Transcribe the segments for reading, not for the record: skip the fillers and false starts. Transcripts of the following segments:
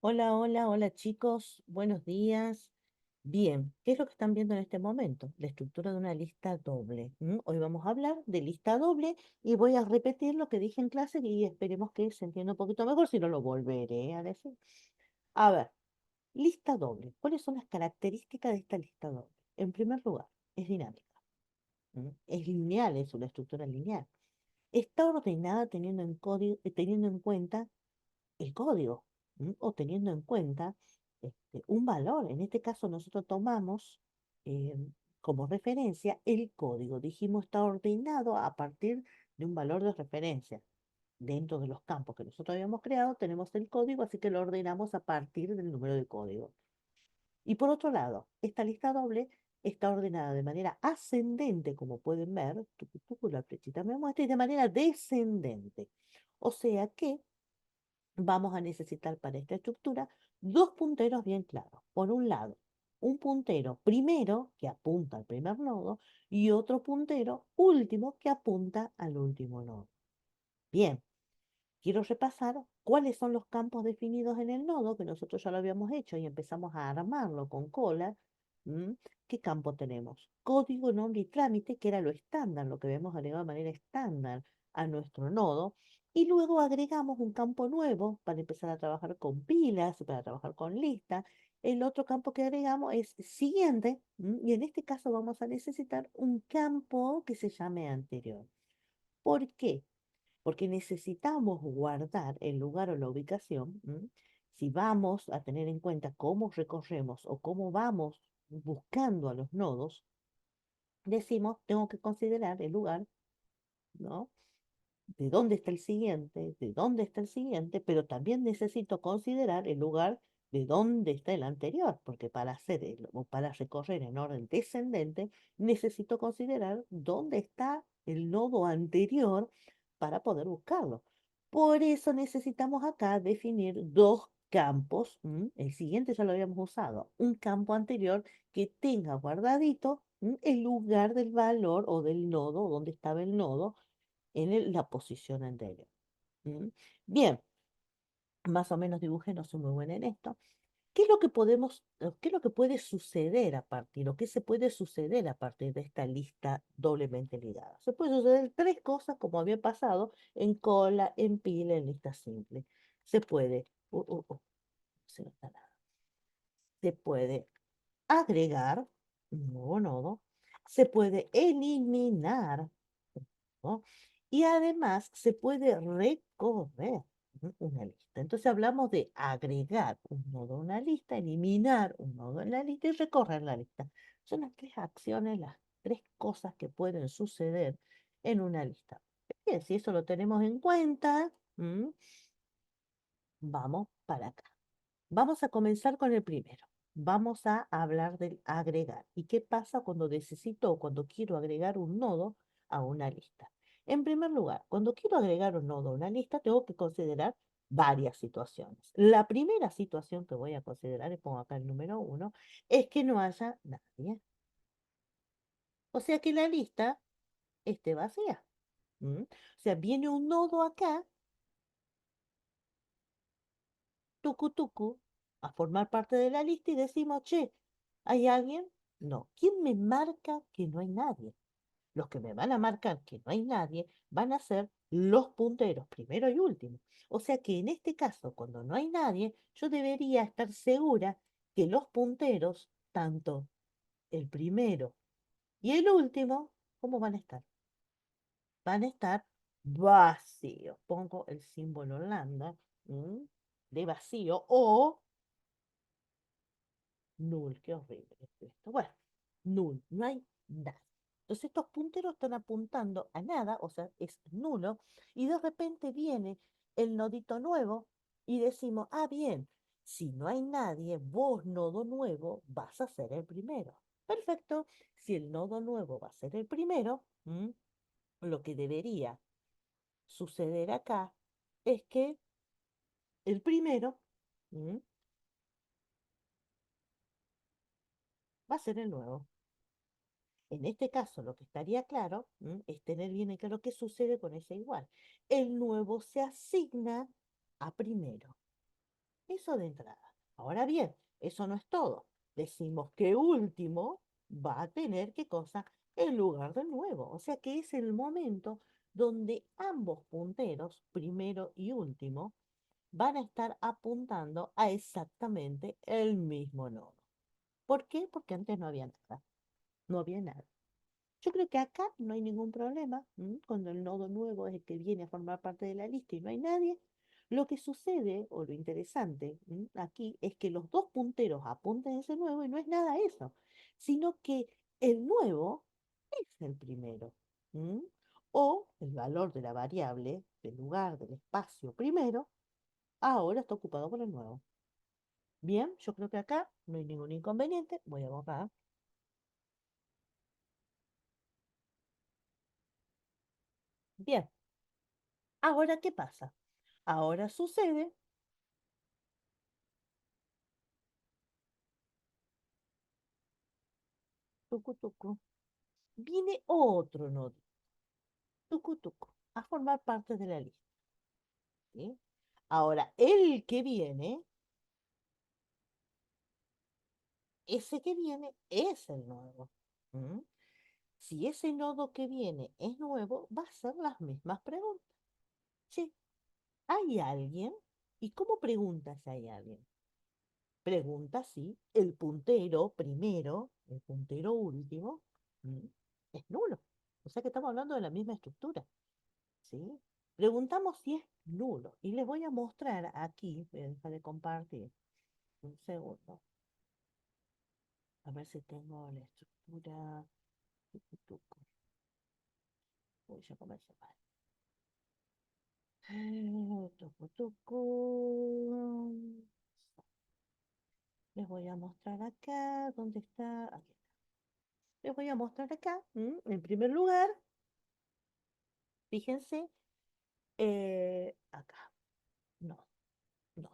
Hola, hola, hola chicos, buenos días. Bien, ¿qué es lo que están viendo en este momento? La estructura de una lista doble. Hoy vamos a hablar de lista doble y voy a repetir lo que dije en clase y esperemos que se entienda un poquito mejor, si no lo volveré a decir. A ver, lista doble. ¿Cuáles son las características de esta lista doble? En primer lugar, es dinámica. Es lineal, es una estructura lineal. Está ordenada teniendo en cuenta el código, o teniendo en cuenta un valor. En este caso nosotros tomamos eh, como referencia el código. Dijimos está ordenado a partir de un valor de referencia. Dentro de los campos que nosotros habíamos creado tenemos el código, así que lo ordenamos a partir del número de código. Y por otro lado, esta lista doble está ordenada de manera ascendente, como pueden ver, la flechita me muestra, y de manera descendente. O sea que vamos a necesitar para esta estructura dos punteros bien claros. Por un lado, un puntero primero que apunta al primer nodo y otro puntero último que apunta al último nodo. Bien, quiero repasar cuáles son los campos definidos en el nodo, que nosotros ya lo habíamos hecho y empezamos a armarlo con cola. ¿m? ¿Qué campo tenemos? Código, nombre y trámite, que era lo estándar, lo que habíamos agregado de manera estándar a nuestro nodo. Y luego agregamos un campo nuevo para empezar a trabajar con pilas, para trabajar con lista. El otro campo que agregamos es siguiente, y en este caso vamos a necesitar un campo que se llame anterior. ¿Por qué? Porque necesitamos guardar el lugar o la ubicación. Si vamos a tener en cuenta cómo recorremos o cómo vamos buscando a los nodos, decimos, tengo que considerar el lugar, ¿no? De dónde está el siguiente, de dónde está el siguiente, pero también necesito considerar el lugar de dónde está el anterior, porque para hacer o para recorrer en orden descendente, necesito considerar dónde está el nodo anterior para poder buscarlo. Por eso necesitamos acá definir dos campos. El siguiente ya lo habíamos usado, un campo anterior que tenga guardadito el lugar del valor o del nodo, donde estaba el nodo en la posición anterior. ¿M? Bien, más o menos dibujé, no soy muy buena en esto. ¿Qué es lo que qué es lo que puede suceder a partir, o qué se puede suceder a partir de esta lista doblemente ligada? Se puede suceder tres cosas como había pasado en cola, en pila, en lista simple. Se puede, se no está nada. Se puede agregar un nuevo nodo, se puede eliminar, ¿no? Y además se puede recorrer una lista. Entonces hablamos de agregar un nodo a una lista, eliminar un nodo en la lista y recorrer la lista. Son las tres acciones, las tres cosas que pueden suceder en una lista. Bien, si eso lo tenemos en cuenta, vamos para acá. Vamos a comenzar con el primero. Vamos a hablar del agregar. ¿Y qué pasa cuando necesito o cuando quiero agregar un nodo a una lista? En primer lugar, cuando quiero agregar un nodo a una lista, tengo que considerar varias situaciones. La primera situación que voy a considerar, y pongo acá el número uno, es que no haya nadie. O sea que la lista esté vacía. O sea, viene un nodo acá, tucu tucu, a formar parte de la lista y decimos, che, ¿hay alguien? No. ¿Quién me marca que no hay nadie? Los que me van a marcar que no hay nadie van a ser los punteros, primero y último. O sea que en este caso, cuando no hay nadie, yo debería estar segura que los punteros, tanto el primero y el último, ¿cómo van a estar? Van a estar vacíos. Pongo el símbolo lambda, de vacío o null, qué horrible es esto. Bueno, null, no hay nada. Entonces estos punteros están apuntando a nada, o sea, es nulo, y de repente viene el nodito nuevo y decimos, ah, bien, si no hay nadie, vos, nodo nuevo, vas a ser el primero. Perfecto, si el nodo nuevo va a ser el primero, lo que debería suceder acá es que el primero va a ser el nuevo. En este caso, lo que estaría claro es tener bien en claro qué sucede con ese igual. El nuevo se asigna a primero. Eso de entrada. Ahora bien, eso no es todo. Decimos que último va a tener qué cosa en lugar del nuevo. O sea que es el momento donde ambos punteros, primero y último, van a estar apuntando a exactamente el mismo nodo. ¿Por qué? Porque antes no había nada. No había nada. Yo creo que acá no hay ningún problema, cuando el nodo nuevo es el que viene a formar parte de la lista y no hay nadie. Lo que sucede, o lo interesante, aquí, es que los dos punteros apuntan a ese nuevo y no es nada eso, sino que el nuevo es el primero. ¿M? O el valor de la variable, del lugar, del espacio primero, ahora está ocupado por el nuevo. Bien, yo creo que acá no hay ningún inconveniente. Voy a borrar. Bien, ahora, ¿qué pasa? Ahora sucede, tucu tucu, viene otro nodo, tucu tucu, a formar parte de la lista. ¿Sí? Ahora, el que viene, ese que viene es el nuevo. ¿Mm? Si ese nodo que viene es nuevo, va a ser las mismas preguntas. Sí, ¿hay alguien? ¿Y cómo pregunta si hay alguien? Pregunta si el puntero primero, el puntero último, ¿m? es nulo. O sea que estamos hablando de la misma estructura. ¿Sí? Preguntamos si es nulo y les voy a mostrar aquí, voy a dejar de compartir un segundo, a ver si tengo la estructura. Tucu, tucu. Uy, ya comencé mal. Tucu, tucu. Les voy a mostrar acá, ¿dónde está? Aquí está. Les voy a mostrar acá, en primer lugar, fíjense, acá, no, no.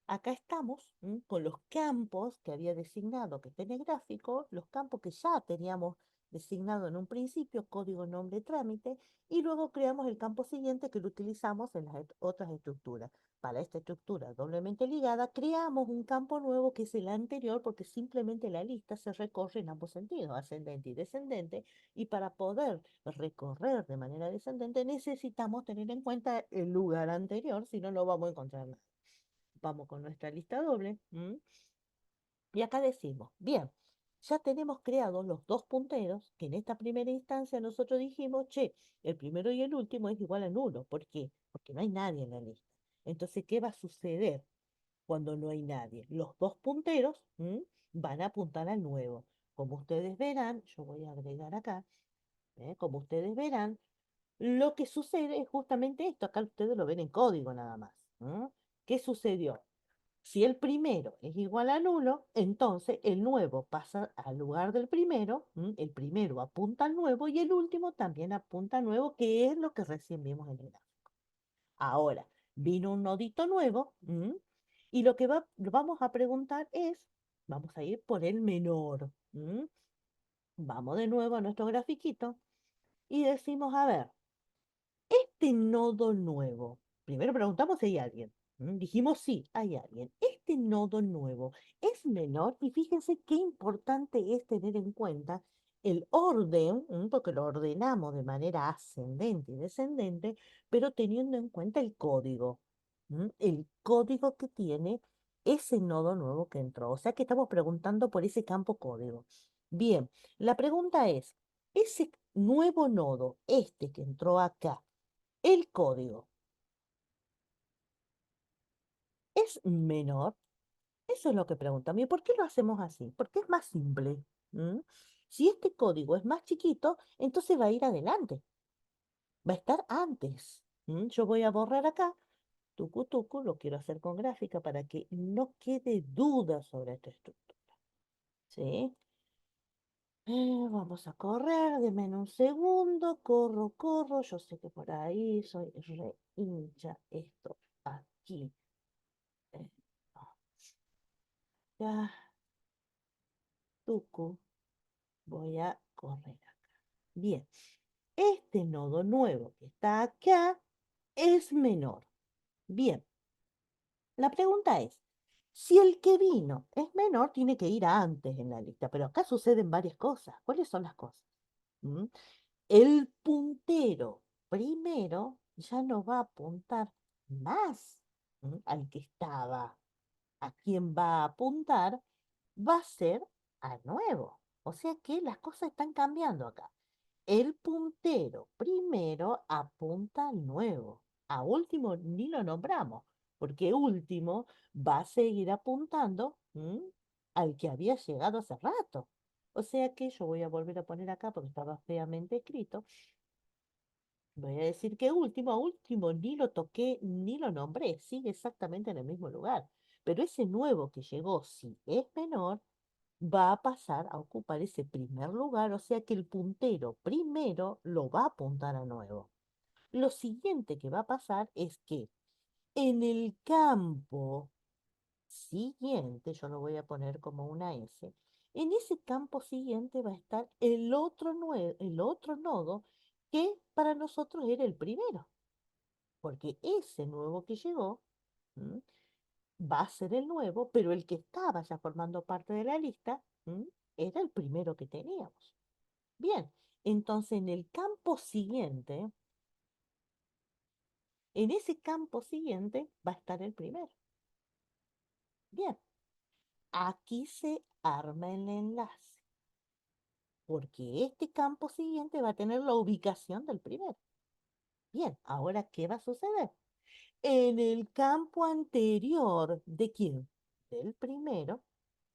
Acá estamos, con los campos que había designado, que está en el gráfico, los campos que ya teníamos designado en un principio, código, nombre, trámite, y luego creamos el campo siguiente que lo utilizamos en las otras estructuras. Para esta estructura doblemente ligada, creamos un campo nuevo que es el anterior, porque simplemente la lista se recorre en ambos sentidos, ascendente y descendente, y para poder recorrer de manera descendente necesitamos tener en cuenta el lugar anterior, si no, no vamos a encontrar nada. Vamos con nuestra lista doble. Y acá decimos, bien, ya tenemos creados los dos punteros que en esta primera instancia nosotros dijimos, che, el primero y el último es igual a nulo. ¿Por qué? Porque no hay nadie en la lista. Entonces, ¿qué va a suceder cuando no hay nadie? Los dos punteros, van a apuntar al nuevo. Como ustedes verán, yo voy a agregar acá, como ustedes verán, lo que sucede es justamente esto. Acá ustedes lo ven en código nada más. ¿Qué sucedió? Si el primero es igual a nulo, entonces el nuevo pasa al lugar del primero, el primero apunta al nuevo y el último también apunta al nuevo, que es lo que recién vimos en el gráfico. Ahora, vino un nodito nuevo, y lo que vamos a preguntar es, vamos a ir por el menor. Vamos de nuevo a nuestro grafiquito y decimos, a ver, este nodo nuevo, primero preguntamos si hay alguien. Dijimos sí, hay alguien. Este nodo nuevo es menor y fíjense qué importante es tener en cuenta el orden, porque lo ordenamos de manera ascendente y descendente, pero teniendo en cuenta el código, el código que tiene ese nodo nuevo que entró. O sea que estamos preguntando por ese campo código. Bien, la pregunta es, ese nuevo nodo, este que entró acá, el código es menor. Eso es lo que preguntamos. ¿Y por qué lo hacemos así? Porque es más simple. ¿M? Si este código es más chiquito, entonces va a ir adelante, va a estar antes. Yo voy a borrar acá, tucu tucu, lo quiero hacer con gráfica para que no quede duda sobre esta estructura. ¿Sí? Vamos a correr, denme un segundo, corro, corro, yo sé que por ahí soy re hincha esto aquí. Eh, Ya, tucu, voy a correr acá. Bien, este nodo nuevo que está acá es menor. Bien, La pregunta es, si el que vino es menor, tiene que ir antes en la lista, pero acá suceden varias cosas. ¿Cuáles son las cosas? ¿Mm? El puntero primero ya no va a apuntar más al que estaba. A quien va a apuntar va a ser a nuevo. O sea que las cosas están cambiando acá. El puntero primero apunta al nuevo. A último ni lo nombramos, porque último va a seguir apuntando al que había llegado hace rato. O sea que yo voy a volver a poner acá porque estaba feamente escrito. Voy a decir que último, a último ni lo toqué ni lo nombré, sigue exactamente en el mismo lugar. Pero ese nuevo que llegó, si es menor, va a pasar a ocupar ese primer lugar, o sea que el puntero primero lo va a apuntar a nuevo. Lo siguiente que va a pasar es que en el campo siguiente, yo lo voy a poner como una S, en ese campo siguiente va a estar el otro nodo que para nosotros era el primero, porque ese nuevo que llegó ¿m? Va a ser el nuevo, pero el que estaba ya formando parte de la lista era el primero que teníamos. Bien, entonces en ese campo siguiente va a estar el primero. Bien, aquí se arma el enlace, porque este campo siguiente va a tener la ubicación del primero. Bien, ahora, ¿qué va a suceder? En el campo anterior, ¿de quién? Del primero,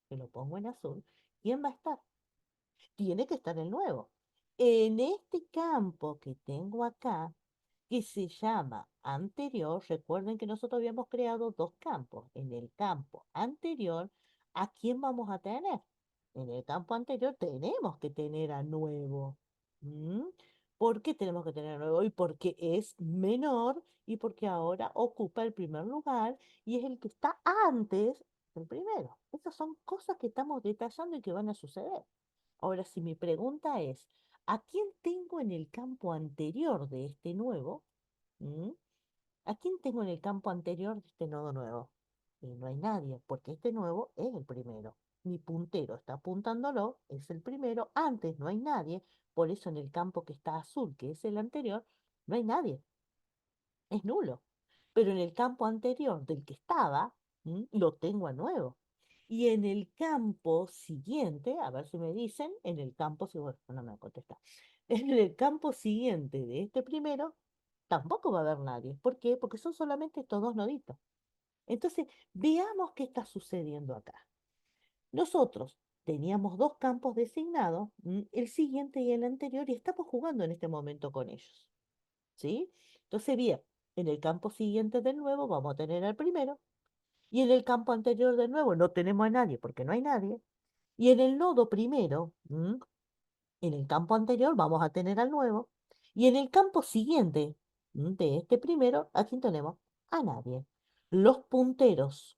que lo pongo en azul, ¿quién va a estar? Tiene que estar el nuevo. En este campo que tengo acá, que se llama anterior, recuerden que nosotros habíamos creado dos campos. En el campo anterior, ¿a quién vamos a tener? En el campo anterior tenemos que tener a nuevo. ¿Mm? ¿Por qué tenemos que tener a nuevo? Y porque es menor y porque ahora ocupa el primer lugar y es el que está antes del primero. Esas son cosas que estamos detallando y que van a suceder. Ahora, si mi pregunta es, ¿a quién tengo en el campo anterior de este nuevo? ¿Mm? ¿A quién tengo en el campo anterior de este nodo nuevo? Y no hay nadie, porque este nuevo es el primero. Mi puntero está apuntándolo, es el primero, antes no hay nadie, por eso en el campo que está azul, que es el anterior, no hay nadie, es nulo. Pero en el campo anterior del que estaba, lo tengo a nuevo. Y en el campo siguiente, a ver si me dicen, en el campo, si bueno, no me va a contestar. En el campo siguiente de este primero, tampoco va a haber nadie. ¿Por qué? Porque son solamente estos dos noditos. Entonces, veamos qué está sucediendo acá. Nosotros teníamos dos campos designados, el siguiente y el anterior, y estamos jugando en este momento con ellos. ¿Sí? Entonces, bien, en el campo siguiente del nuevo vamos a tener al primero, y en el campo anterior del nuevo no tenemos a nadie porque no hay nadie, y en el nodo primero, en el campo anterior vamos a tener al nuevo, y en el campo siguiente de este primero, ¿a quién tenemos? A nadie. Los punteros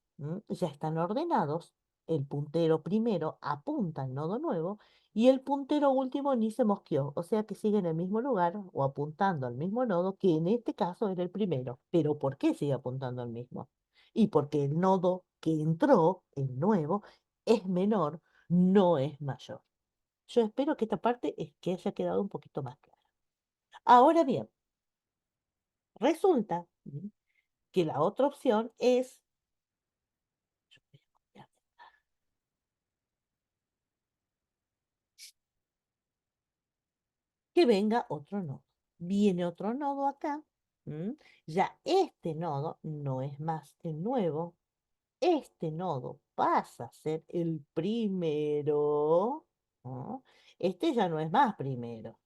ya están ordenados, el puntero primero apunta al nodo nuevo, y el puntero último ni se mosqueó, o sea que sigue en el mismo lugar o apuntando al mismo nodo, que en este caso era el primero. Pero ¿por qué sigue apuntando al mismo? Y porque el nodo que entró, el nuevo, es menor, no es mayor. Yo espero que esta parte es que haya quedado un poquito más clara. Ahora bien, resulta que la otra opción es yo voy a copiar, que venga otro nodo. Viene otro nodo acá. ¿M? Ya este nodo no es más el nuevo. Este nodo pasa a ser el primero. ¿No? Este ya no es más primero.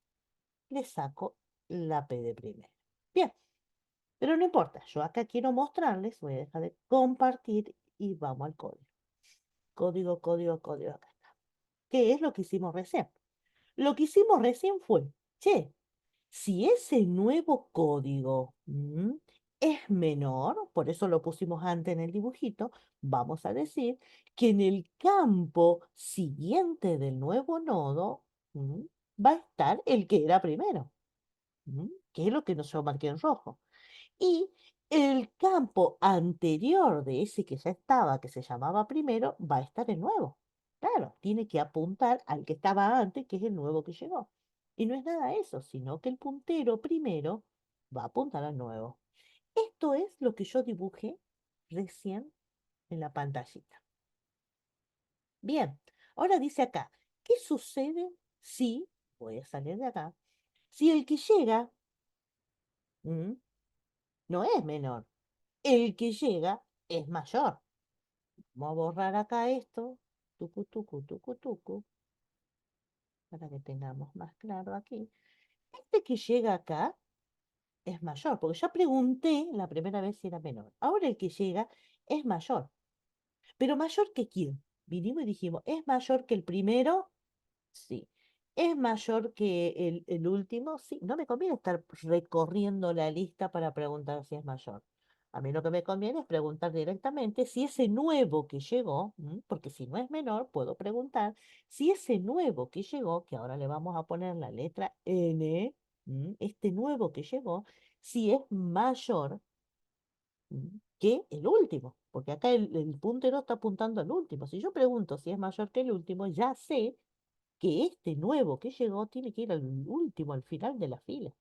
Le saco la P de primero. Bien. Pero no importa, yo acá quiero mostrarles, voy a dejar de compartir y vamos al código. Código, código, código, acá está. ¿Qué es lo que hicimos recién? Lo que hicimos recién fue, che, si ese nuevo código es menor, por eso lo pusimos antes en el dibujito, vamos a decir que en el campo siguiente del nuevo nodo va a estar el que era primero, que es lo que yo marqué en rojo. Y El campo anterior de ese que ya estaba, que se llamaba primero, va a estar en nuevo. Claro, tiene que apuntar al que estaba antes, que es el nuevo que llegó. Y no es nada eso, sino que el puntero primero va a apuntar al nuevo. Esto es lo que yo dibujé recién en la pantallita. Bien, ahora dice acá, ¿qué sucede si, voy a salir de acá, si el que llega mm, no es menor? El que llega es mayor. Vamos a borrar acá esto, tucu, tucu, tucu, tucu, para que tengamos más claro aquí. Este que llega acá es mayor, porque ya pregunté la primera vez si era menor. Ahora el que llega es mayor. ¿Pero mayor que quién? Vinimos y dijimos, ¿es mayor que el primero? Sí. ¿Es mayor que el último? Sí. No me conviene estar recorriendo la lista para preguntar si es mayor. A mí lo que me conviene es preguntar directamente si ese nuevo que llegó, porque si no es menor, puedo preguntar si ese nuevo que llegó, que ahora le vamos a poner la letra N, este nuevo que llegó, si es mayor que el último, porque acá el puntero está apuntando al último. Si yo pregunto si es mayor que el último, ya sé que este nuevo que llegó tiene que ir al último, al final de la fila.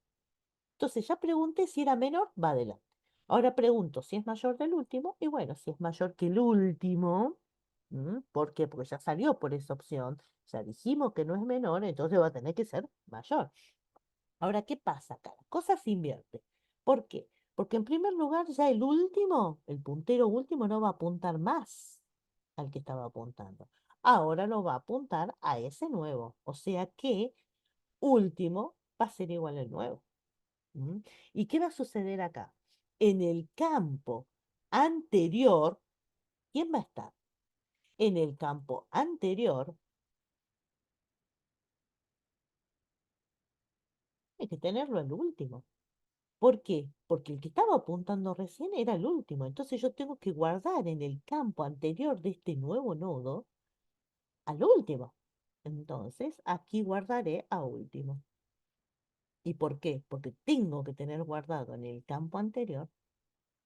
Entonces ya pregunté si era menor, va adelante. Ahora pregunto si es mayor del último, y bueno, si es mayor que el último, ¿por qué? Porque ya salió por esa opción, ya dijimos que no es menor, entonces va a tener que ser mayor. Ahora, ¿qué pasa acá? La cosa se invierte. ¿Por qué? Porque en primer lugar ya el último, el puntero último no va a apuntar más al que estaba apuntando. Ahora lo va a apuntar a ese nuevo. O sea que último va a ser igual al nuevo. ¿Mm? ¿Y qué va a suceder acá? En el campo anterior, ¿quién va a estar? En el campo anterior hay que tenerlo al último. ¿Por qué? Porque el que estaba apuntando recién era el último. Entonces yo tengo que guardar en el campo anterior de este nuevo nodo al último. Entonces aquí guardaré a último. ¿Y por qué? Porque tengo que tener guardado en el campo anterior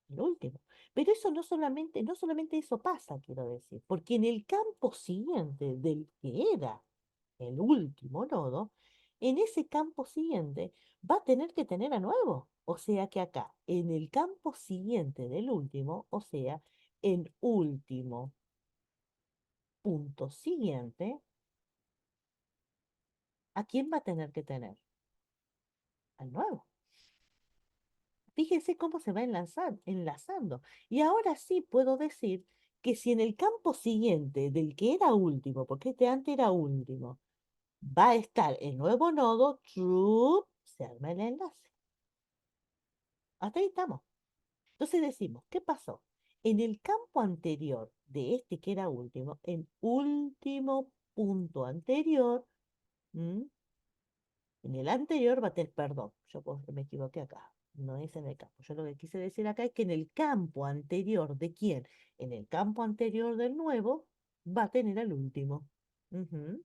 el último. Pero eso no solamente eso pasa, quiero decir, porque en el campo siguiente del que era el último nodo, en ese campo siguiente va a tener que tener a nuevo. O sea que acá, en el campo siguiente del último, o sea, en último punto siguiente, ¿a quién va a tener que tener? Al nuevo. Fíjese cómo se va enlazando. Y ahora sí puedo decir que si en el campo siguiente del que era último, porque este antes era último, va a estar el nuevo nodo, ¡chup! Se arma el enlace. Hasta ahí estamos. Entonces decimos, ¿qué pasó? En el campo anterior de este que era último, en último punto anterior, ¿m? En el anterior va a tener, perdón, me equivoqué acá, no es en el campo. Yo lo que quise decir acá es que en el campo anterior de quién, en el campo anterior del nuevo, va a tener al último. Ujú.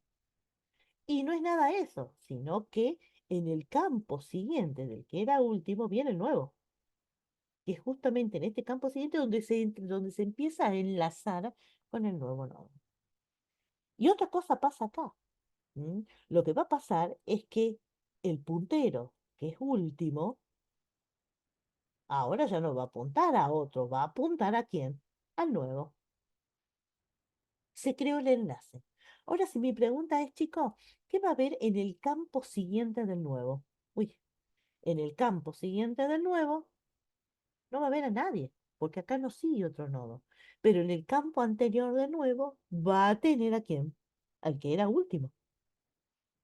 Y no es nada eso, sino que en el campo siguiente del que era último viene el nuevo, que es justamente en este campo siguiente donde se empieza a enlazar con el nuevo nodo. Y otra cosa pasa acá. Lo que va a pasar es que el puntero, que es último, ahora ya no va a apuntar a otro, va a apuntar a quién, al nuevo. Se creó el enlace. Ahora, si mi pregunta es, chicos, ¿qué va a haber en el campo siguiente del nuevo? Uy, en el campo siguiente del nuevo no va a haber a nadie, porque acá no sigue otro nodo. Pero en el campo anterior del nuevo va a tener a quién, al que era último.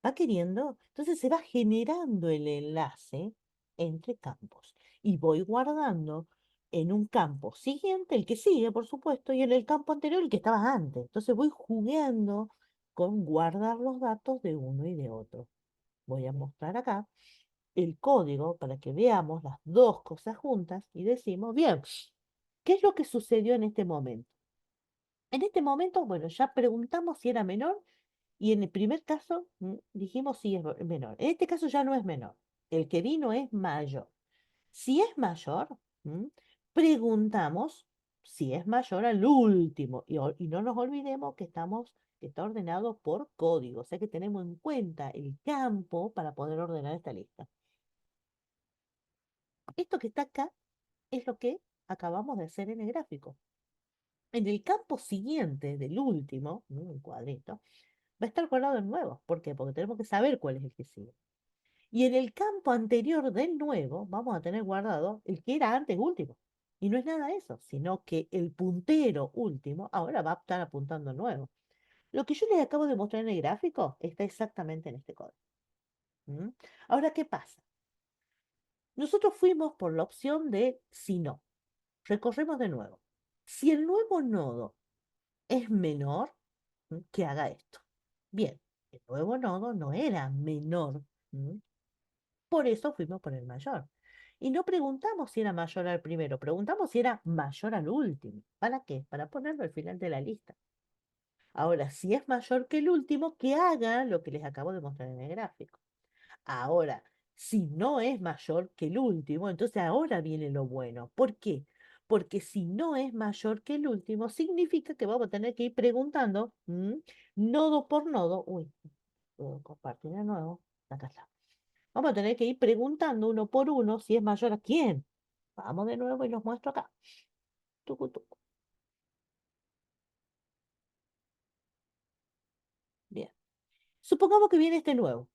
Va queriendo, entonces se va generando el enlace entre campos. Y voy guardando en un campo siguiente, el que sigue, por supuesto, y en el campo anterior, el que estaba antes. Entonces voy jugando con guardar los datos de uno y de otro. Voy a mostrar acá el código para que veamos las dos cosas juntas y decimos, bien, ¿qué es lo que sucedió en este momento? En este momento, bueno, ya preguntamos si era menor y en el primer caso dijimos si es menor. En este caso ya no es menor. El que vino es mayor. Si es mayor, preguntamos si es mayor al último. Y no nos olvidemos que está ordenado por código, o sea que tenemos en cuenta el campo para poder ordenar esta lista. Esto que está acá es lo que acabamos de hacer en el gráfico. En el campo siguiente del último, el cuadrito, va a estar guardado el nuevo. ¿Por qué? Porque tenemos que saber cuál es el que sigue. Y en el campo anterior del nuevo vamos a tener guardado el que era antes último. Y no es nada de eso, sino que el puntero último ahora va a estar apuntando al nuevo. Lo que yo les acabo de mostrar en el gráfico está exactamente en este código. ¿Mm? Ahora, ¿qué pasa? Nosotros fuimos por la opción de si no. Recorremos de nuevo. Si el nuevo nodo es menor, que haga esto. Bien, el nuevo nodo no era menor. ¿Mm? Por eso fuimos por el mayor. Y no preguntamos si era mayor al primero, preguntamos si era mayor al último. ¿Para qué? Para ponerlo al final de la lista. Ahora, si es mayor que el último, que haga lo que les acabo de mostrar en el gráfico. Ahora, si no es mayor que el último, entonces ahora viene lo bueno. ¿Por qué? Porque si no es mayor que el último, significa que vamos a tener que ir preguntando nodo por nodo. Uy, puedo compartir de nuevo. Acá está. Vamos a tener que ir preguntando uno por uno si es mayor a quién. Vamos de nuevo y los muestro acá. Tucu, tucu. Bien. Supongamos que viene este nuevo.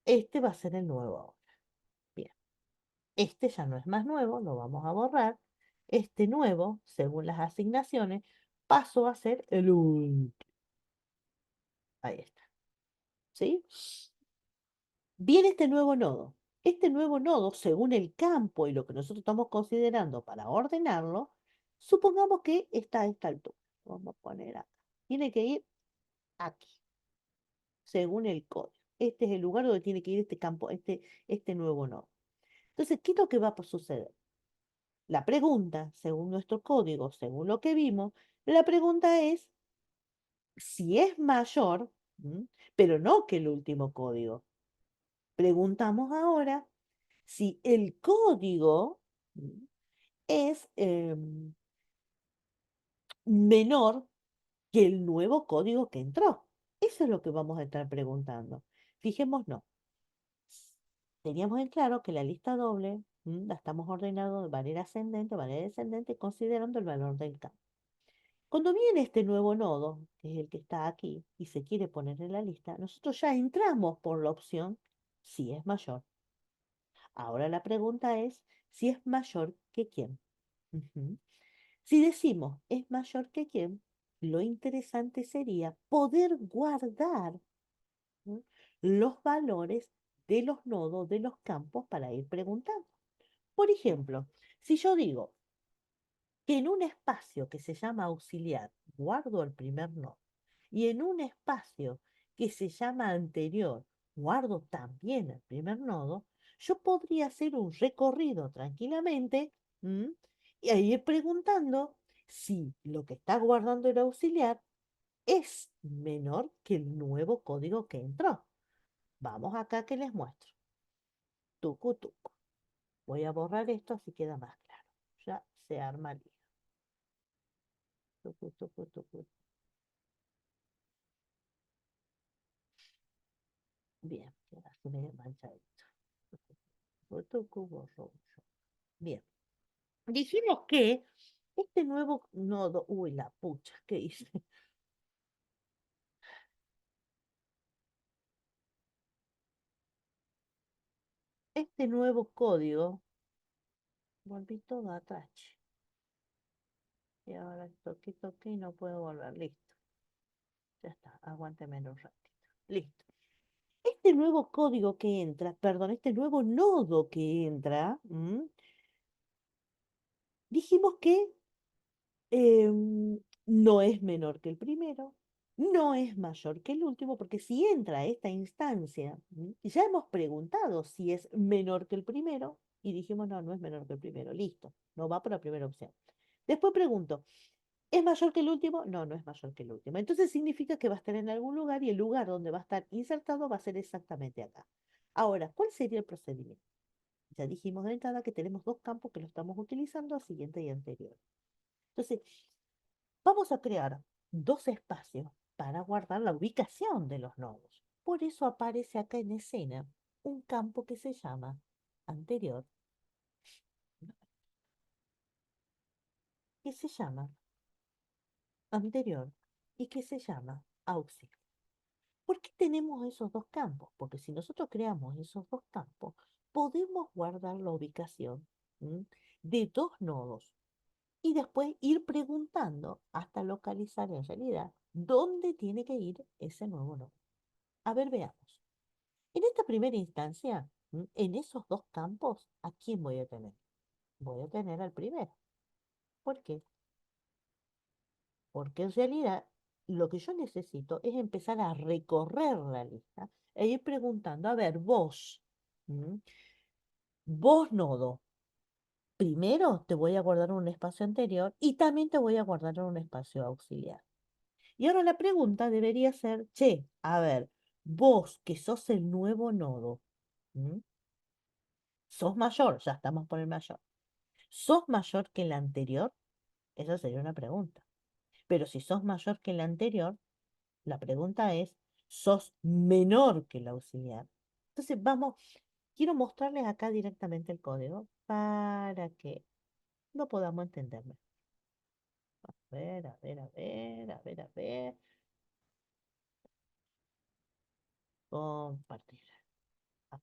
Este va a ser el nuevo ahora. Bien. Este ya no es más nuevo, lo vamos a borrar. Este nuevo, según las asignaciones, pasó a ser el último. Ahí está. ¿Sí? Viene este nuevo nodo. Este nuevo nodo, según el campo y lo que nosotros estamos considerando para ordenarlo, supongamos que está a esta altura. Vamos a poner acá. Tiene que ir aquí, según el código. Este es el lugar donde tiene que ir este campo, este nuevo nodo. Entonces, ¿qué es lo que va a suceder? La pregunta, según nuestro código, según lo que vimos, la pregunta es si es mayor, pero no que el último código. Preguntamos ahora si el código es menor que el nuevo código que entró. Eso es lo que vamos a estar preguntando. Fijémonos, teníamos en claro que la lista doble la estamos ordenando de manera ascendente, de manera descendente, considerando el valor del campo. Cuando viene este nuevo nodo, que es el que está aquí, y se quiere poner en la lista, nosotros ya entramos por la opción si es mayor. Ahora la pregunta es si es mayor que quién. Ujú. Si decimos es mayor que quién, lo interesante sería poder guardar, ¿no?, los valores de los nodos, de los campos para ir preguntando. Por ejemplo, si yo digo que en un espacio que se llama auxiliar guardo el primer nodo y en un espacio que se llama anterior guardo también el primer nodo, yo podría hacer un recorrido tranquilamente, ¿m?, y a ir preguntando si lo que está guardando el auxiliar es menor que el nuevo código que entró. Vamos acá que les muestro. Tucu, tucu. Voy a borrar esto así queda más claro. Ya se arma el lío. Tucu, tucu, tucu. Bien, queda así medio manchadito. Tucu, tucu, borro yo. Bien. Dijimos que este nuevo nodo, uy, la pucha, ¿qué hice? Este nuevo código, volví todo atrás, che. Y ahora toque, toque y no puedo volver. Listo. Ya está, aguánteme un ratito. Listo. Este nuevo código que entra, perdón, este nuevo nodo que entra, dijimos que no es menor que el primero, no es mayor que el último, porque si entra a esta instancia, ya hemos preguntado si es menor que el primero y dijimos no, no es menor que el primero, listo, no va por la primera opción. Después pregunto, ¿es mayor que el último? No, no es mayor que el último. Entonces significa que va a estar en algún lugar y el lugar donde va a estar insertado va a ser exactamente acá. Ahora, ¿cuál sería el procedimiento? Ya dijimos de entrada que tenemos dos campos que lo estamos utilizando, siguiente y anterior. Entonces, vamos a crear dos espacios para guardar la ubicación de los nodos. Por eso aparece acá en escena un campo que se llama anterior, que se llama anterior y que se llama auxiliar. ¿Por qué tenemos esos dos campos? Porque si nosotros creamos esos dos campos, podemos guardar la ubicación, ¿m?, de dos nodos y después ir preguntando hasta localizar en realidad dónde tiene que ir ese nuevo nodo. A ver, veamos. En esta primera instancia, en esos dos campos, ¿a quién voy a tener? Voy a tener al primero. ¿Por qué? Porque en realidad lo que yo necesito es empezar a recorrer la lista e ir preguntando, a ver, ¿m?, vos nodo, primero te voy a guardar en un espacio anterior y también te voy a guardar en un espacio auxiliar. Y ahora la pregunta debería ser, che, a ver, vos que sos el nuevo nodo, ¿m?, sos mayor, ya estamos por el mayor. ¿Sos mayor que el anterior? Esa sería una pregunta. Pero si sos mayor que el anterior, la pregunta es, ¿sos menor que el auxiliar? Entonces vamos, quiero mostrarles acá directamente el código para que lo podamos entender mejor. A ver, a ver, a ver, a ver, a ver. Compartir. Ah,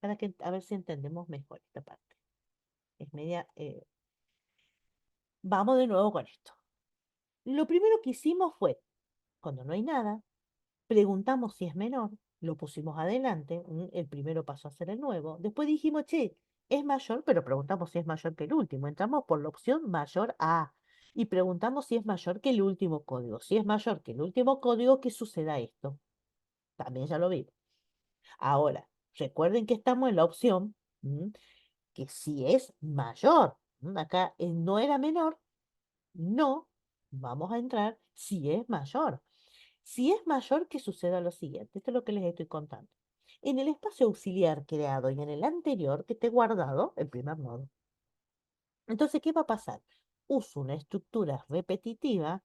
para que, a ver si entendemos mejor esta parte. Es media. Vamos de nuevo con esto. Lo primero que hicimos fue, cuando no hay nada, preguntamos si es menor, lo pusimos adelante, el primero pasó a ser el nuevo. Después dijimos, che, es mayor, pero preguntamos si es mayor que el último. Entramos por la opción mayor a y preguntamos si es mayor que el último código. Si es mayor que el último código, ¿qué suceda esto? También ya lo vimos. Ahora, recuerden que estamos en la opción, que si es mayor. Acá no era menor, no, vamos a entrar si es mayor. Si es mayor, que suceda lo siguiente. Esto es lo que les estoy contando. En el espacio auxiliar creado y en el anterior que te he guardado, el primer nodo. Entonces, ¿qué va a pasar? Uso una estructura repetitiva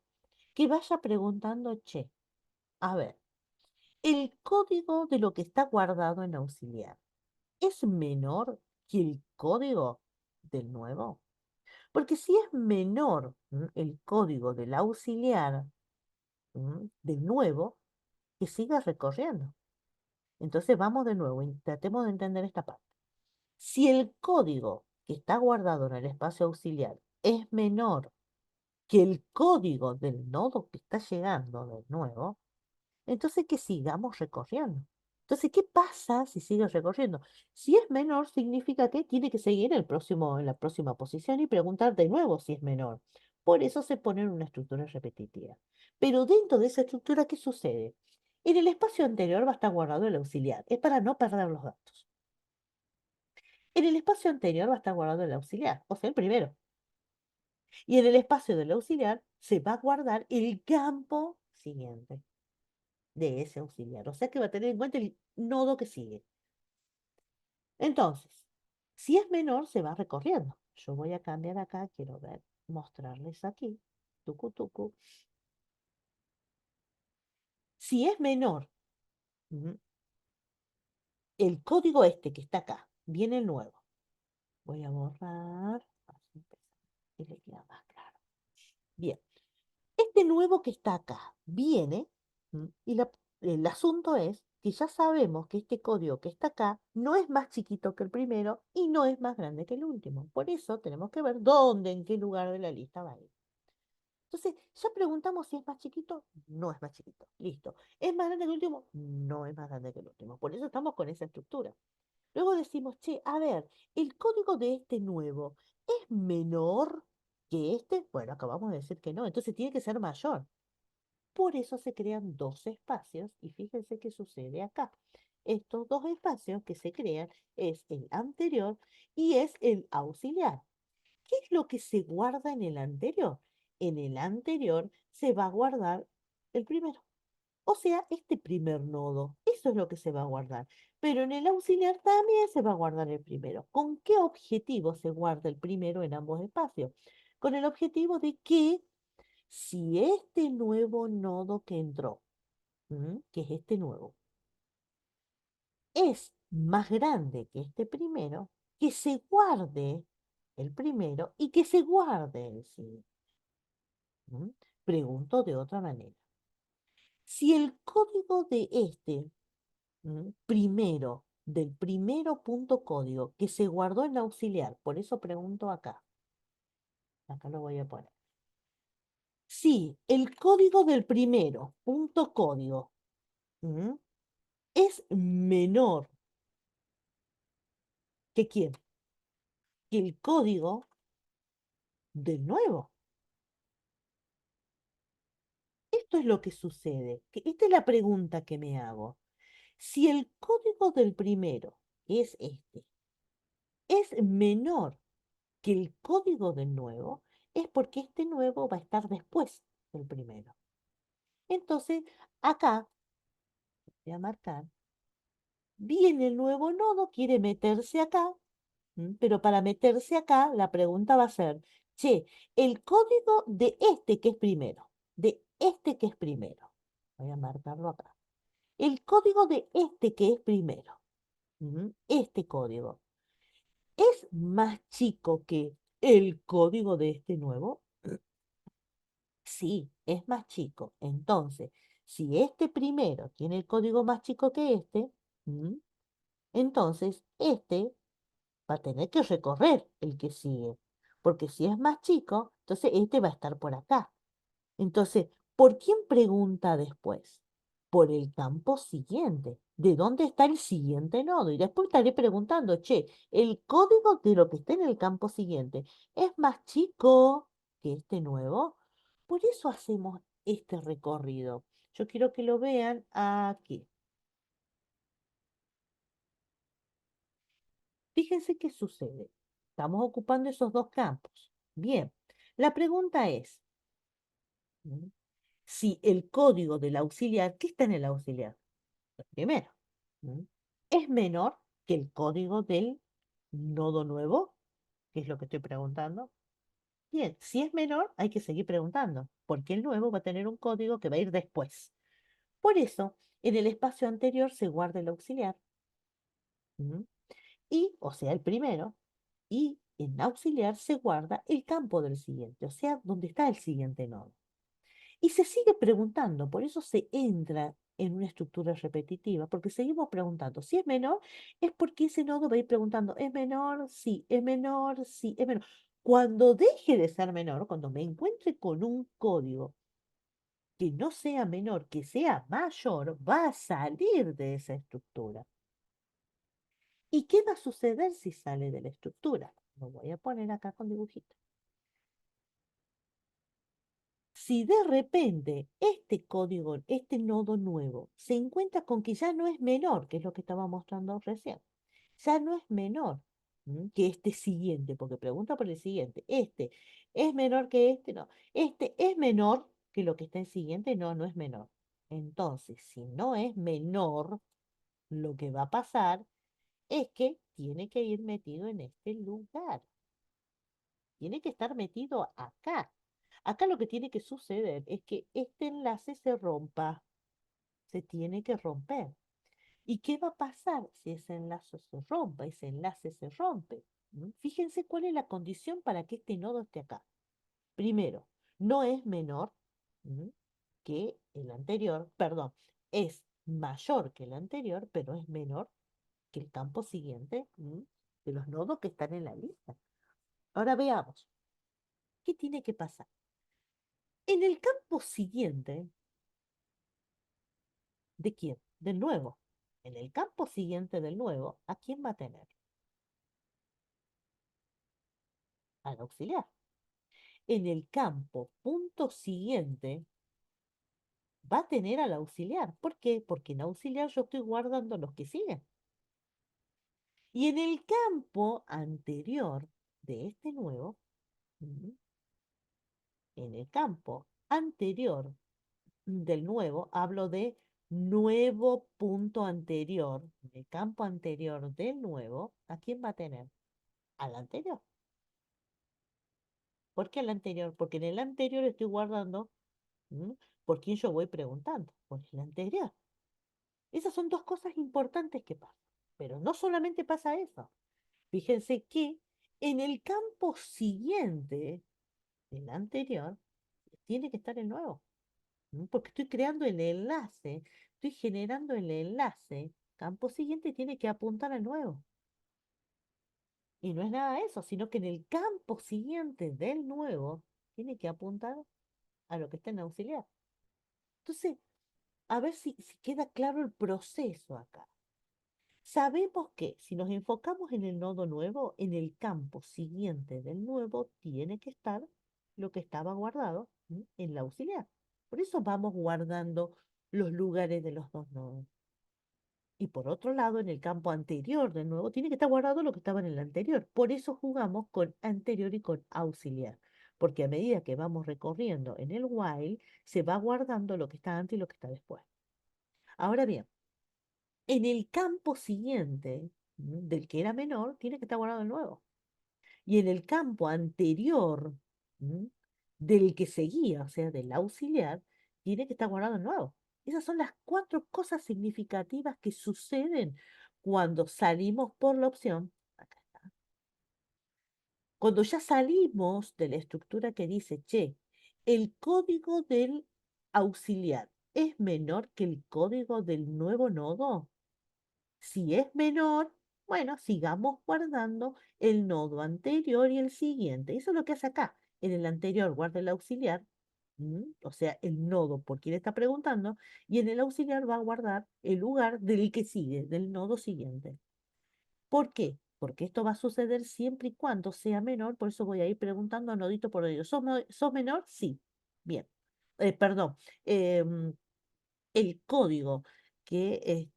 que vaya preguntando, che, a ver, el código de lo que está guardado en auxiliar es menor que el código del nuevo. Porque si es menor, el código del auxiliar, del nuevo, que siga recorriendo. Entonces vamos de nuevo y tratemos de entender esta parte. Si el código que está guardado en el espacio auxiliar es menor que el código del nodo que está llegando de nuevo, entonces que sigamos recorriendo. Entonces, ¿qué pasa si sigue recorriendo? Si es menor, significa que tiene que seguir en la próxima posición y preguntar de nuevo si es menor. Por eso se pone en una estructura repetitiva. Pero dentro de esa estructura, ¿qué sucede? En el espacio anterior va a estar guardado el auxiliar. Es para no perder los datos. En el espacio anterior va a estar guardado el auxiliar, o sea, el primero. Y en el espacio del auxiliar se va a guardar el campo siguiente de ese auxiliar. O sea que va a tener en cuenta el nodo que sigue. Entonces, si es menor, se va recorriendo. Yo voy a cambiar acá, quiero ver, mostrarles aquí. Tucu, tucu. Si es menor, ujú, el código este que está acá, viene el nuevo. Voy a borrar. Así empezamos, y le queda más claro. Bien. Este nuevo que está acá viene, y el asunto es que ya sabemos que este código que está acá no es más chiquito que el primero y no es más grande que el último. Por eso tenemos que ver dónde, en qué lugar de la lista va a ir. Entonces, ya preguntamos si es más chiquito, no es más chiquito. Listo. ¿Es más grande que el último? No es más grande que el último. Por eso estamos con esa estructura. Luego decimos, che, a ver, el código de este nuevo es menor que este. Bueno, acabamos de decir que no, entonces tiene que ser mayor. Por eso se crean dos espacios y fíjense qué sucede acá. Estos dos espacios que se crean es el anterior y es el auxiliar. ¿Qué es lo que se guarda en el anterior? En el anterior se va a guardar el primero. O sea, este primer nodo, eso es lo que se va a guardar. Pero en el auxiliar también se va a guardar el primero. ¿Con qué objetivo se guarda el primero en ambos espacios? Con el objetivo de que si este nuevo nodo que entró, que es este nuevo, es más grande que este primero, que se guarde el primero y que se guarde el siguiente. ¿Mm? Pregunto de otra manera. Si el código de este primero, del primero punto código que se guardó en la auxiliar, por eso pregunto acá, acá lo voy a poner. Si el código del primero punto código ¿m? es menor que quién, que el código del nuevo. Esto es lo que sucede. Esta es la pregunta que me hago. Si el código del primero, que es este, es menor que el código del nuevo, es porque este nuevo va a estar después del primero. Entonces, acá voy a marcar, viene el nuevo nodo, quiere meterse acá, pero para meterse acá, la pregunta va a ser, che, el código de este que es primero, de este que es primero, voy a marcarlo acá, el código de este que es primero, este código, ¿es más chico que el código de este nuevo? Sí, es más chico. Entonces, si este primero tiene el código más chico que este, entonces este va a tener que recorrer el que sigue. Porque si es más chico, entonces este va a estar por acá. Entonces, ¿por quién pregunta después? Por el campo siguiente. ¿De dónde está el siguiente nodo? Y después estaré preguntando, che, ¿el código de lo que está en el campo siguiente es más chico que este nuevo? Por eso hacemos este recorrido. Yo quiero que lo vean aquí. Fíjense qué sucede. Estamos ocupando esos dos campos. Bien, la pregunta es, ¿mm? Si el código del auxiliar, ¿qué está en el auxiliar? El primero, ¿mm? Es menor que el código del nodo nuevo, que es lo que estoy preguntando. Bien, si es menor, hay que seguir preguntando, porque el nuevo va a tener un código que va a ir después. Por eso, en el espacio anterior se guarda el auxiliar, ¿m? Y, o sea, el primero, y en auxiliar se guarda el campo del siguiente, o sea, donde está el siguiente nodo. Y se sigue preguntando, por eso se entra en una estructura repetitiva, porque seguimos preguntando. Si es menor, es porque ese nodo va a ir preguntando, ¿es menor? Sí, es menor, sí, es menor. Cuando deje de ser menor, cuando me encuentre con un código que no sea menor, que sea mayor, va a salir de esa estructura. ¿Y qué va a suceder si sale de la estructura? Lo voy a poner acá con dibujito. Si de repente este código, este nodo nuevo, se encuentra con que ya no es menor, que es lo que estaba mostrando recién, ya no es menor que este siguiente, porque pregunta por el siguiente, este es menor que este, no, este es menor que lo que está en siguiente, no, no es menor. Entonces, si no es menor, lo que va a pasar es que tiene que ir metido en este lugar. Tiene que estar metido acá. Acá lo que tiene que suceder es que este enlace se rompa, se tiene que romper. ¿Y qué va a pasar si ese enlace se rompa? Ese enlace se rompe. Fíjense cuál es la condición para que este nodo esté acá. Primero, no es menor ¿m? Que el anterior, perdón, es mayor que el anterior, pero es menor que el campo siguiente de los nodos que están en la lista. Ahora veamos, ¿qué tiene que pasar? En el campo siguiente, ¿de quién? Del nuevo. En el campo siguiente del nuevo, ¿a quién va a tener? Al auxiliar. En el campo punto siguiente, va a tener al auxiliar. ¿Por qué? Porque en auxiliar yo estoy guardando los que siguen. Y en el campo anterior de este nuevo, en el campo anterior del nuevo, hablo de nuevo punto anterior, el campo anterior del nuevo, ¿a quién va a tener? Al anterior. ¿Por qué al anterior? Porque en el anterior estoy guardando, ¿m? ¿Por quién yo voy preguntando? Por el anterior. Esas son dos cosas importantes que pasan. Pero no solamente pasa eso. Fíjense que en el campo siguiente del anterior tiene que estar el nuevo. Porque estoy creando el enlace, estoy generando el enlace. Campo siguiente tiene que apuntar al nuevo. Y no es nada de eso, sino que en el campo siguiente del nuevo tiene que apuntar a lo que está en auxiliar. Entonces, a ver si queda claro el proceso acá. Sabemos que si nos enfocamos en el nodo nuevo, en el campo siguiente del nuevo tiene que estar lo que estaba guardado en la auxiliar. Por eso vamos guardando los lugares de los dos nodos. Y por otro lado, en el campo anterior del nuevo tiene que estar guardado lo que estaba en el anterior. Por eso jugamos con anterior y con auxiliar. Porque a medida que vamos recorriendo en el while, se va guardando lo que está antes y lo que está después. Ahora bien, en el campo siguiente del que era menor, tiene que estar guardado el nuevo. Y en el campo anterior ¿m? del que seguía, o sea, del auxiliar, tiene que estar guardado el nuevo. Esas son las cuatro cosas significativas que suceden cuando salimos por la opción. Acá está. Cuando ya salimos de la estructura que dice, che, el código del auxiliar es menor que el código del nuevo nodo. Si es menor, bueno, sigamos guardando el nodo anterior y el siguiente. Eso es lo que hace acá. En el anterior guarda el auxiliar, o sea, el nodo por quien está preguntando, y en el auxiliar va a guardar el lugar del que sigue, del nodo siguiente. ¿Por qué? Porque esto va a suceder siempre y cuando sea menor, por eso voy a ir preguntando nodito por nodito. ¿Sos menor? Sí. Bien. Perdón. em, el código del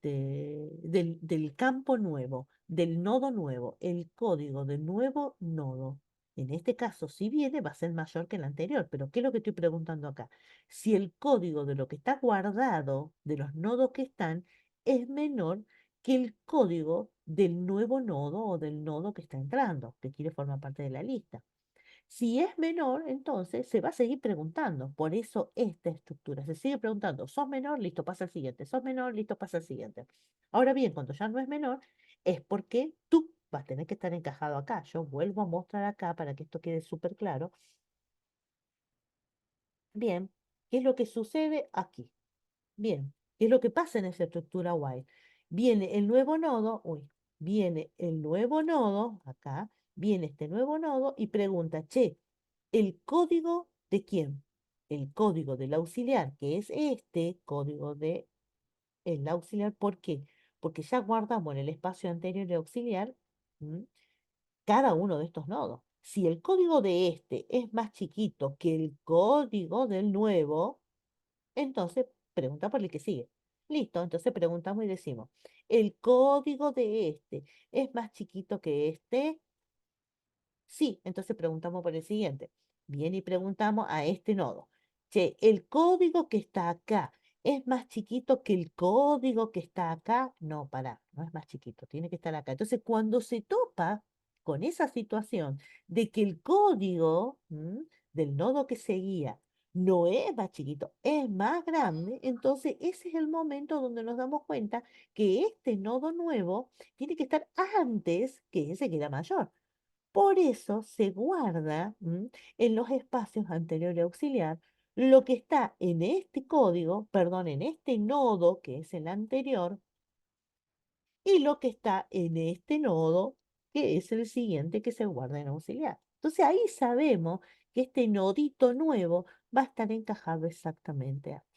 campo nuevo, del nodo nuevo, el código del nuevo nodo. En este caso, si viene, va a ser mayor que el anterior, pero ¿qué es lo que estoy preguntando acá? Si el código de lo que está guardado, de los nodos que están, es menor que el código del nuevo nodo o del nodo que está entrando, que quiere formar parte de la lista. Si es menor, entonces se va a seguir preguntando. Por eso esta estructura se sigue preguntando, ¿sos menor? Listo, pasa al siguiente. ¿Sos menor? Listo, pasa al siguiente. Ahora bien, cuando ya no es menor, es porque tú vas a tener que estar encajado acá. Yo vuelvo a mostrar acá para que esto quede súper claro. Bien, ¿qué es lo que sucede aquí? Bien, ¿qué es lo que pasa en esa estructura while? Viene el nuevo nodo, viene el nuevo nodo, acá, viene este nuevo nodo y pregunta, che, ¿el código de quién? El código del auxiliar, que es este código de el auxiliar, ¿por qué? Porque ya guardamos en el espacio anterior de auxiliar ¿m? cada uno de estos nodos. Si el código de este es más chiquito que el código del nuevo, entonces pregunta por el que sigue. Listo, entonces preguntamos y decimos, ¿el código de este es más chiquito que este? Sí, entonces preguntamos por el siguiente. Bien, y preguntamos a este nodo. Che, ¿el código que está acá es más chiquito que el código que está acá? No, pará, no es más chiquito, tiene que estar acá. Entonces, cuando se topa con esa situación de que el código del nodo que seguía no es más chiquito, es más grande, entonces ese es el momento donde nos damos cuenta que este nodo nuevo tiene que estar antes que ese que era mayor. Por eso se guarda en los espacios anterior y auxiliar lo que está en este código, perdón, en este nodo que es el anterior y lo que está en este nodo que es el siguiente que se guarda en auxiliar. Entonces ahí sabemos que este nodito nuevo va a estar encajado exactamente aquí.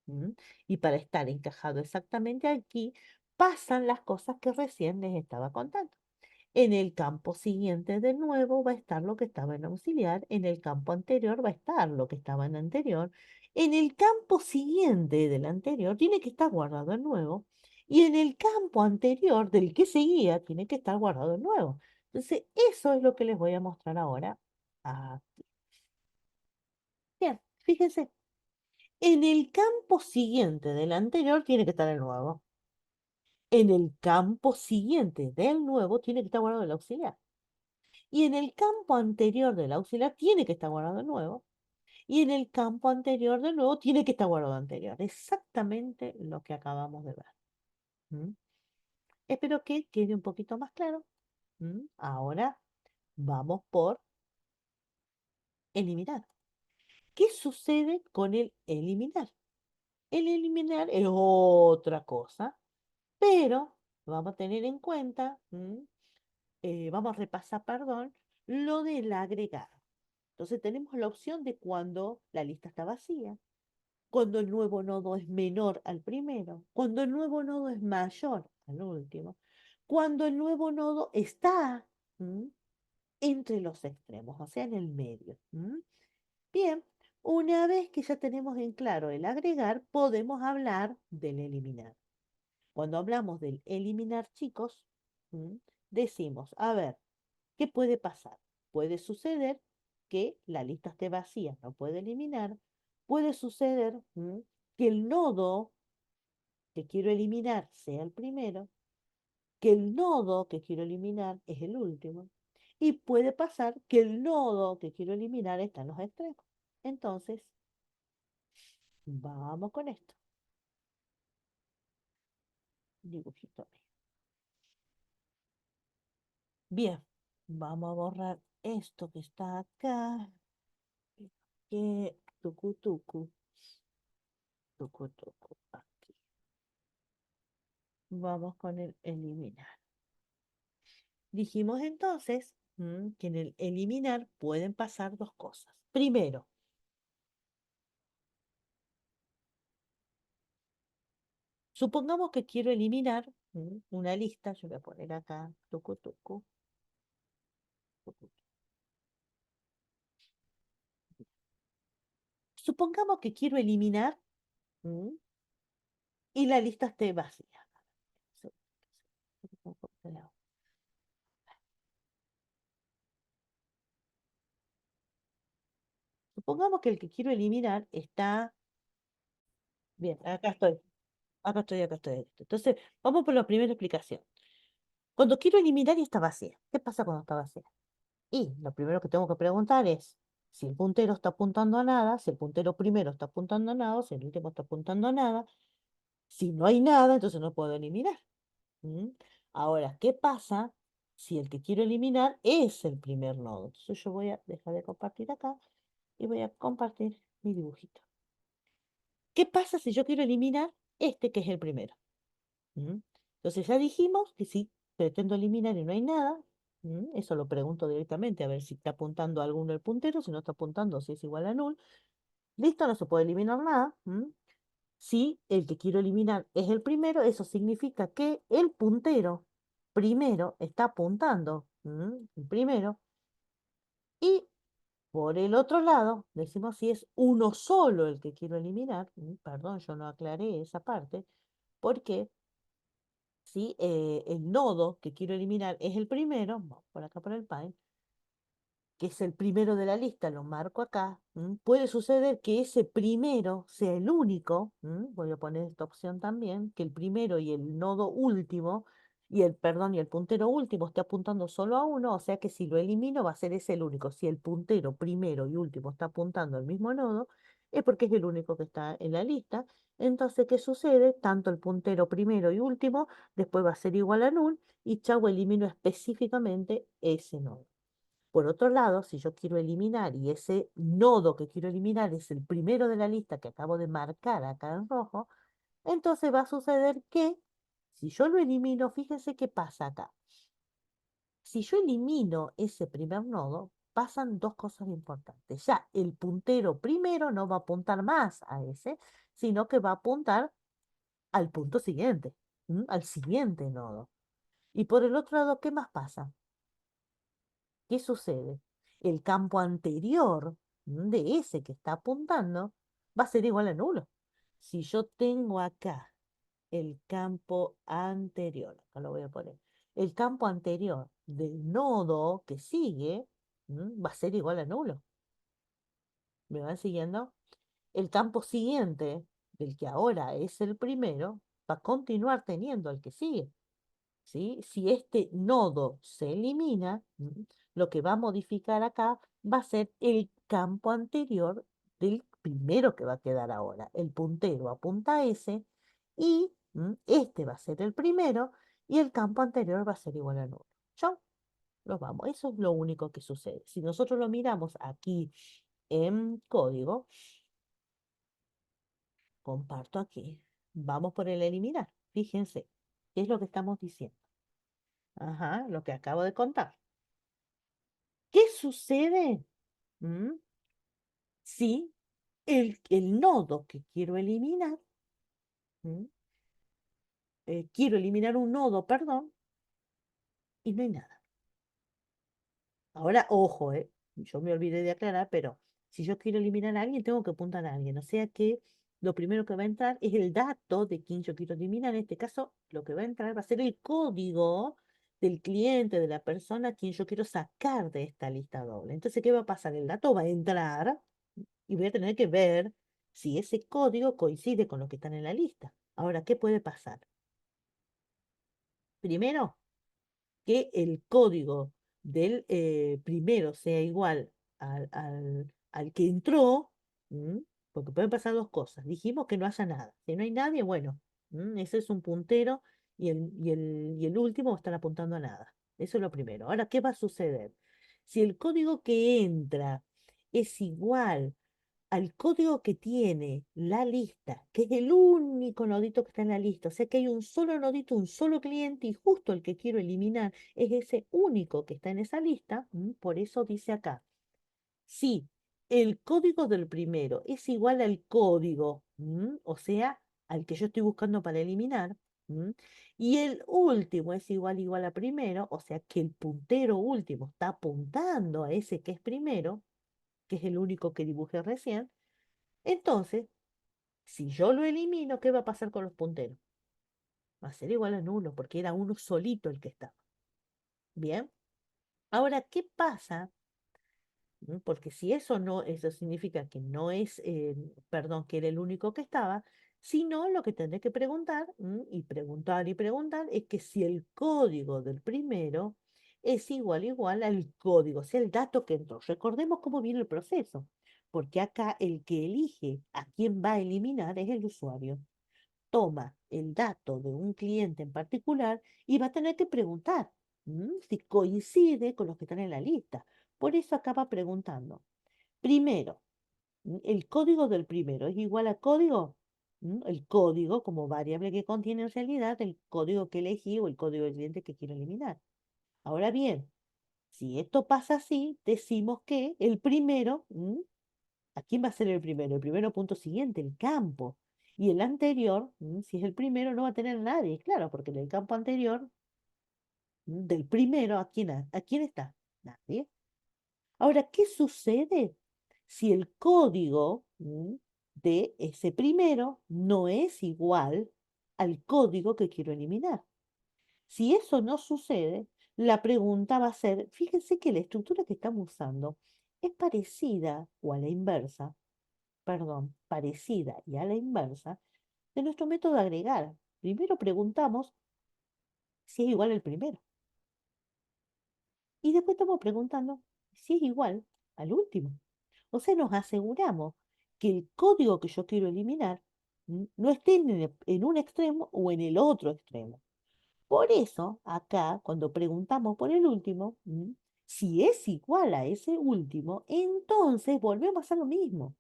¿M? Y para estar encajado exactamente aquí pasan las cosas que recién les estaba contando. En el campo siguiente de nuevo va a estar lo que estaba en auxiliar, en el campo anterior va a estar lo que estaba en anterior, en el campo siguiente del anterior tiene que estar guardado el nuevo y en el campo anterior del que seguía tiene que estar guardado el nuevo. Entonces, eso es lo que les voy a mostrar ahora. Bien, fíjense, En el campo siguiente del anterior tiene que estar el nuevo. En el campo siguiente del nuevo tiene que estar guardado el auxiliar. Y en el campo anterior del auxiliar tiene que estar guardado el nuevo. Y en el campo anterior del nuevo tiene que estar guardado el anterior. Exactamente lo que acabamos de ver. ¿Mm? Espero que quede un poquito más claro. Ahora vamos por eliminar. ¿Qué sucede con el eliminar? El eliminar es otra cosa, pero vamos a tener en cuenta, vamos a repasar, perdón, lo del agregar. Entonces tenemos la opción de cuando la lista está vacía, cuando el nuevo nodo es menor al primero, cuando el nuevo nodo es mayor al último, cuando el nuevo nodo está ¿m? entre los extremos, o sea, en el medio. Bien, una vez que ya tenemos en claro el agregar, podemos hablar del eliminar. Cuando hablamos del eliminar, chicos, decimos, a ver, ¿qué puede pasar? Puede suceder que la lista esté vacía, no puede eliminar. Puede suceder que el nodo que quiero eliminar sea el primero, que el nodo que quiero eliminar es el último. Y puede pasar que el nodo que quiero eliminar está en los extremos. Entonces, vamos con esto. Dibujito. Bien, vamos a borrar esto que está acá. Que tucu tucu, tucu tucu, aquí. Vamos con el eliminar. Dijimos entonces que en el eliminar pueden pasar dos cosas. Primero, supongamos que quiero eliminar una lista. Yo voy a poner acá tucu tucu, tucu, tucu. Supongamos que quiero eliminar mm, y la lista esté vacía. Supongamos que el que quiero eliminar está. Bien, acá estoy. Acá estoy, acá estoy. Entonces, vamos por la primera explicación. Cuando quiero eliminar y está vacía, ¿qué pasa cuando está vacía? Y lo primero que tengo que preguntar es si el puntero está apuntando a nada, si el puntero primero está apuntando a nada, o si el último está apuntando a nada. Si no hay nada, entonces no puedo eliminar. ¿Mm? Ahora, ¿qué pasa si el que quiero eliminar es el primer nodo? Entonces yo voy a dejar de compartir acá y voy a compartir mi dibujito. ¿Qué pasa si yo quiero eliminar este que es el primero? Entonces ya dijimos que si pretendo eliminar y no hay nada, eso lo pregunto directamente a ver si está apuntando a alguno el puntero, si no está apuntando, si es igual a null. Listo, no se puede eliminar nada. Si el que quiero eliminar es el primero, eso significa que el puntero primero está apuntando el primero. Y por el otro lado, decimos si es uno solo el que quiero eliminar. Perdón, yo no aclaré esa parte. ¿Por qué? Si el nodo que quiero eliminar es el primero, vamos por acá por el Pine, que es el primero de la lista, lo marco acá, puede suceder que ese primero sea el único, voy a poner esta opción también, que el primero y el nodo último, perdón, y el puntero último esté apuntando solo a uno, o sea que si lo elimino va a ser ese el único. Si el puntero primero y último está apuntando al mismo nodo, es porque es el único que está en la lista. Entonces, ¿qué sucede? Tanto el puntero primero y último después va a ser igual a null y chau, elimino específicamente ese nodo. Por otro lado, si yo quiero eliminar y ese nodo que quiero eliminar es el primero de la lista que acabo de marcar acá en rojo, entonces va a suceder que si yo lo elimino, fíjense qué pasa acá. Si yo elimino ese primer nodo, pasan dos cosas importantes. Ya el puntero primero no va a apuntar más a ese, sino que va a apuntar al punto siguiente, al siguiente nodo. Y por el otro lado, ¿qué más pasa? ¿Qué sucede? El campo anterior de ese que está apuntando va a ser igual a nulo. Si yo tengo acá el campo anterior, acá lo voy a poner, el campo anterior del nodo que sigue va a ser igual a nulo. ¿Me van siguiendo? el campo siguiente, del que ahora es el primero, va a continuar teniendo al que sigue. ¿Sí? Si este nodo se elimina, lo que va a modificar acá va a ser el campo anterior del primero que va a quedar ahora. El puntero apunta a ese y este va a ser el primero y el campo anterior va a ser igual a nulo. ¿Ya? Nos vamos. Eso es lo único que sucede. Si nosotros lo miramos aquí en código, comparto aquí. Vamos por el eliminar. Fíjense, ¿qué es lo que estamos diciendo? Ajá, lo que acabo de contar. ¿Qué sucede si el nodo que quiero eliminar, ¿m? Quiero eliminar un nodo, perdón, y no hay nada? Ahora, ojo, yo me olvidé de aclarar, pero si yo quiero eliminar a alguien, tengo que apuntar a alguien. O sea que lo primero que va a entrar es el dato de quien yo quiero eliminar. En este caso, lo que va a entrar va a ser el código del cliente, de la persona a quien yo quiero sacar de esta lista doble. Entonces, ¿qué va a pasar? El dato va a entrar y voy a tener que ver si ese código coincide con lo que están en la lista. Ahora, ¿qué puede pasar? Primero, que el código del primero sea igual al que entró, ¿m? Porque pueden pasar dos cosas. Dijimos que no haya nada. Si no hay nadie, bueno, ese es un puntero y el último va a estar apuntando a nada. Eso es lo primero. Ahora, ¿qué va a suceder? Si el código que entra es igual al código que tiene la lista, que es el único nodito que está en la lista, o sea que hay un solo nodito, un solo cliente y justo el que quiero eliminar es ese único que está en esa lista, por eso dice acá, si el código del primero es igual al código, o sea, al que yo estoy buscando para eliminar, y el último es igual a primero, o sea que el puntero último está apuntando a ese que es primero, que es el único que dibujé recién, entonces, si yo lo elimino, ¿qué va a pasar con los punteros? Va a ser igual a nulo, porque era uno solito el que estaba. Bien. Ahora, ¿qué pasa? Porque si eso no, eso significa que no es, perdón, que era el único que estaba, sino lo que tendré que preguntar, y preguntar, es que si el código del primero es igual al código, o sea, el dato que entró. Recordemos cómo viene el proceso, porque acá el que elige a quién va a eliminar es el usuario. Toma el dato de un cliente en particular y va a tener que preguntar si coincide con los que están en la lista. Por eso acaba preguntando. Primero, el código del primero es igual a código. El código como variable que contiene en realidad el código que elegí o el código del cliente que quiero eliminar. Ahora bien, si esto pasa así, decimos que el primero, ¿a quién va a ser el primero? El primero punto siguiente, el campo. Y el anterior, si es el primero, no va a tener a nadie, claro, porque en el campo anterior, del primero, ¿a quién está? Nadie. Ahora, ¿qué sucede si el código de ese primero no es igual al código que quiero eliminar? Si eso no sucede, la pregunta va a ser, fíjense que la estructura que estamos usando es parecida o a la inversa, perdón, parecida y a la inversa de nuestro método de agregar. Primero preguntamos si es igual al primero y después estamos preguntando si es igual al último. O sea, nos aseguramos que el código que yo quiero eliminar no esté en un extremo o en el otro extremo. Por eso, acá, cuando preguntamos por el último, si es igual a ese último, entonces volvemos a hacer lo mismo.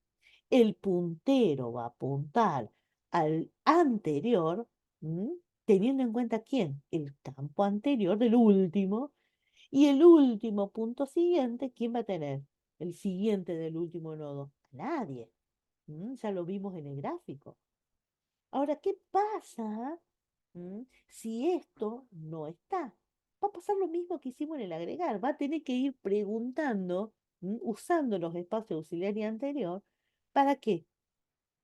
El puntero va a apuntar al anterior, ¿m? Teniendo en cuenta quién, el campo anterior del último, y el último punto siguiente, ¿quién va a tener? El siguiente del último nodo. Nadie. Ya lo vimos en el gráfico. Ahora, ¿qué pasa si esto no está? Va a pasar lo mismo que hicimos en el agregar. Va a tener que ir preguntando, usando los espacios auxiliares anterior. ¿Para qué?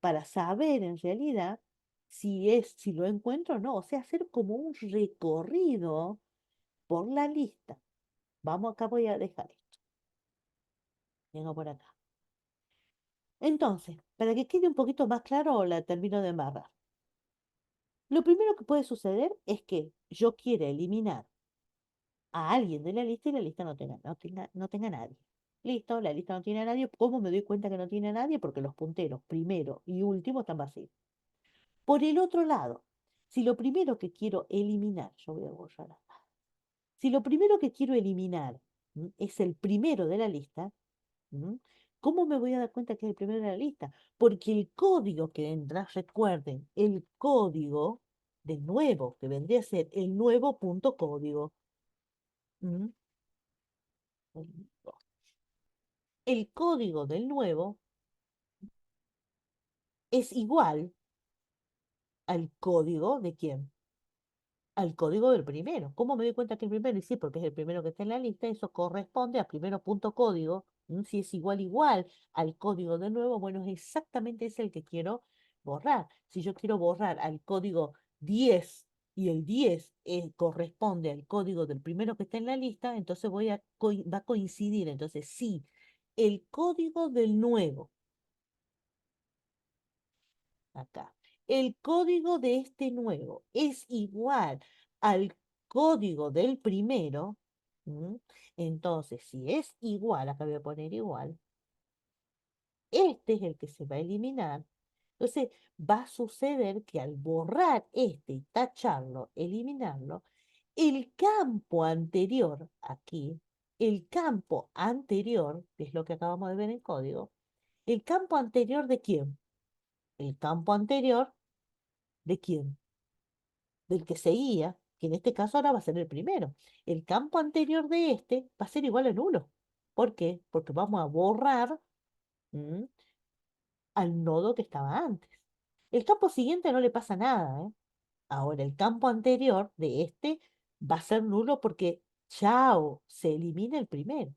Para saber en realidad si lo encuentro o no. O sea, hacer como un recorrido por la lista. Vamos, acá voy a dejar esto. Vengo por acá. Entonces, para que quede un poquito más claro, la termino de embarrar. Lo primero que puede suceder es que yo quiera eliminar a alguien de la lista y la lista no tenga nadie. Listo, la lista no tiene a nadie. ¿Cómo me doy cuenta que no tiene a nadie? Porque los punteros primero y último están vacíos. Por el otro lado, si lo primero que quiero eliminar, yo voy a borrar acá. Si lo primero que quiero eliminar es el primero de la lista, ¿m? ¿Cómo me voy a dar cuenta que es el primero de la lista? Porque el código que vendrá, recuerden, el código de nuevo, que vendría a ser el nuevo punto código. ¿M? El código del nuevo es igual al código de quién, al código del primero. ¿Cómo me doy cuenta que el primero? Y sí, porque es el primero que está en la lista, eso corresponde al primero punto código. Si es igual al código de nuevo, bueno, es exactamente ese el que quiero borrar. Si yo quiero borrar al código 10 y el 10 corresponde al código del primero que está en la lista, entonces va a coincidir. Entonces, sí, el código del nuevo acá. El código de este nuevo es igual al código del primero. ¿M? Entonces, si es igual, acá voy a poner igual, este es el que se va a eliminar. Entonces, va a suceder que al borrar este y tacharlo, eliminarlo, el campo anterior aquí, el campo anterior, que es lo que acabamos de ver en código, ¿el campo anterior de quién? El campo anterior de quién, del que seguía, que en este caso ahora va a ser el primero. El campo anterior de este va a ser igual a nulo. ¿Por qué? Porque vamos a borrar ¿m? al nodo que estaba antes. El campo siguiente no le pasa nada, ¿eh? Ahora, el campo anterior de este va a ser nulo porque, chao, se elimina el primero.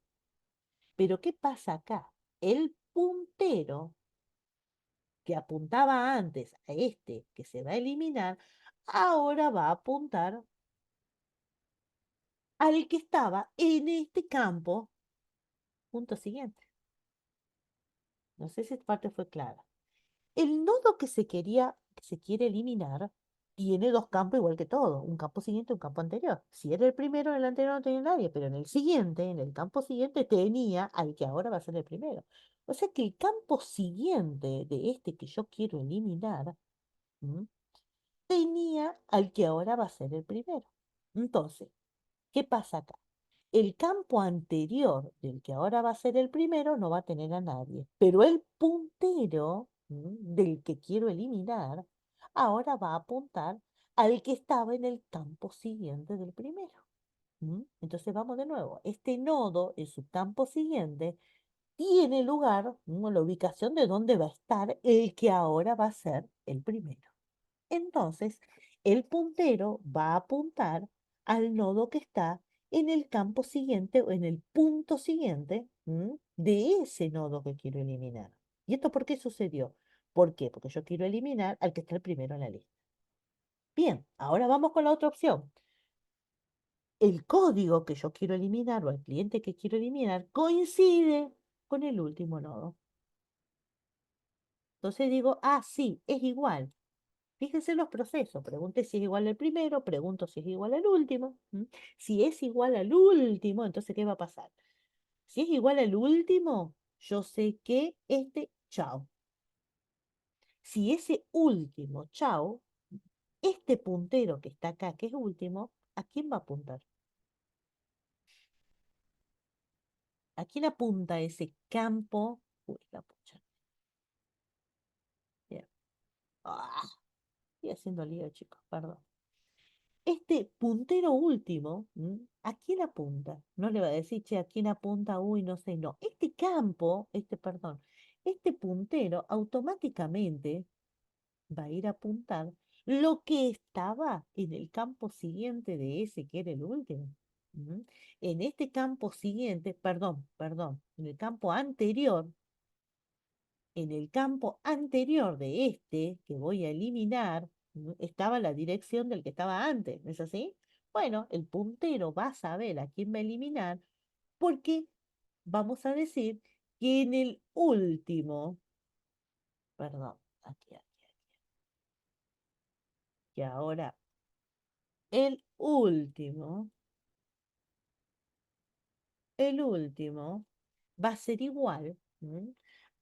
Pero ¿qué pasa acá? El puntero que apuntaba antes a este que se va a eliminar, ahora va a apuntar al que estaba en este campo, punto siguiente. No sé si esta parte fue clara. El nodo que se quiere eliminar, tiene dos campos igual que todo, un campo siguiente y un campo anterior. Si era el primero, en el anterior no tenía nadie, pero en el siguiente, en el campo siguiente, tenía al que ahora va a ser el primero. O sea que el campo siguiente de este que yo quiero eliminar, ¿m? tenía al que ahora va a ser el primero. Entonces, ¿qué pasa acá? El campo anterior del que ahora va a ser el primero no va a tener a nadie, pero el puntero del que quiero eliminar ahora va a apuntar al que estaba en el campo siguiente del primero. Entonces vamos de nuevo. Este nodo en su campo siguiente tiene lugar, la ubicación de donde va a estar el que ahora va a ser el primero. Entonces, el puntero va a apuntar al nodo que está en el campo siguiente o en el punto siguiente de ese nodo que quiero eliminar. ¿Y esto por qué sucedió? ¿Por qué? Porque yo quiero eliminar al que está el primero en la lista. Bien, ahora vamos con la otra opción. El código que yo quiero eliminar o el cliente que quiero eliminar coincide con el último nodo. Entonces digo, ah, sí, es igual. Fíjense los procesos. Pregunte si es igual al primero, pregunto si es igual al último. Si es igual al último, entonces, ¿qué va a pasar? Si es igual al último, yo sé que chao. Si ese último, chao, este puntero que está acá, que es último, ¿a quién va a apuntar? ¿A quién apunta ese campo? Uy, la pucha. Bien. Ah, estoy haciendo lío, chicos, perdón. Este puntero último, ¿a quién apunta? No le va a decir, che, ¿a quién apunta? Uy, no sé, no. Este campo, perdón, este puntero automáticamente va a ir a apuntar lo que estaba en el campo siguiente de ese que era el último. ¿M? En este campo siguiente, perdón, en el campo anterior, en el campo anterior de este que voy a eliminar, estaba la dirección del que estaba antes, ¿no es así? Bueno, el puntero va a saber a quién va a eliminar porque vamos a decir que en el último. perdón, aquí, que ahora el último va a ser igual,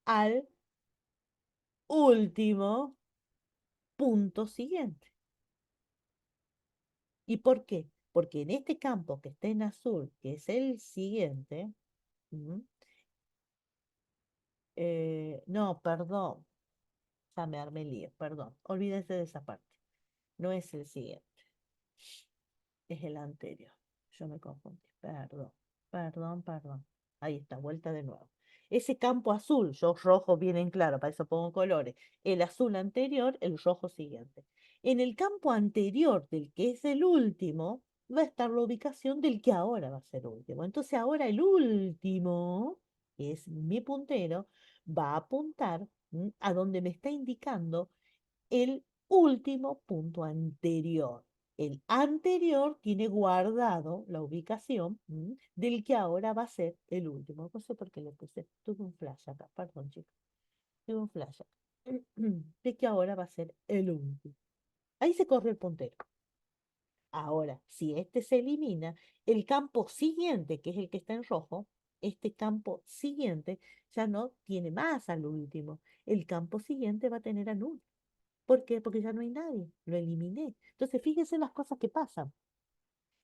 al último punto siguiente. ¿Y por qué? Porque en este campo que está en azul, que es el siguiente, ¿m? No, perdón, ya me armé lío, perdón, olvídese de esa parte. No es el siguiente, es el anterior. Yo me confundí, perdón, perdón. Ahí está, vuelta de nuevo. Ese campo azul, yo rojo bien en claro, para eso pongo colores. El azul anterior, el rojo siguiente. En el campo anterior del que es el último, va a estar la ubicación del que ahora va a ser último. Entonces ahora el último, que es mi puntero, va a apuntar a donde me está indicando el último punto anterior. El anterior tiene guardado la ubicación del que ahora va a ser el último. No sé por qué le puse. Tuve un flash acá, perdón, chicos. Tuve un flash acá. De que ahora va a ser el último. Ahí se corre el puntero. Ahora, si este se elimina, el campo siguiente, que es el que está en rojo, este campo siguiente ya no tiene más al último. El campo siguiente va a tener al último. ¿Por qué? Porque ya no hay nadie, lo eliminé. Entonces, fíjense las cosas que pasan.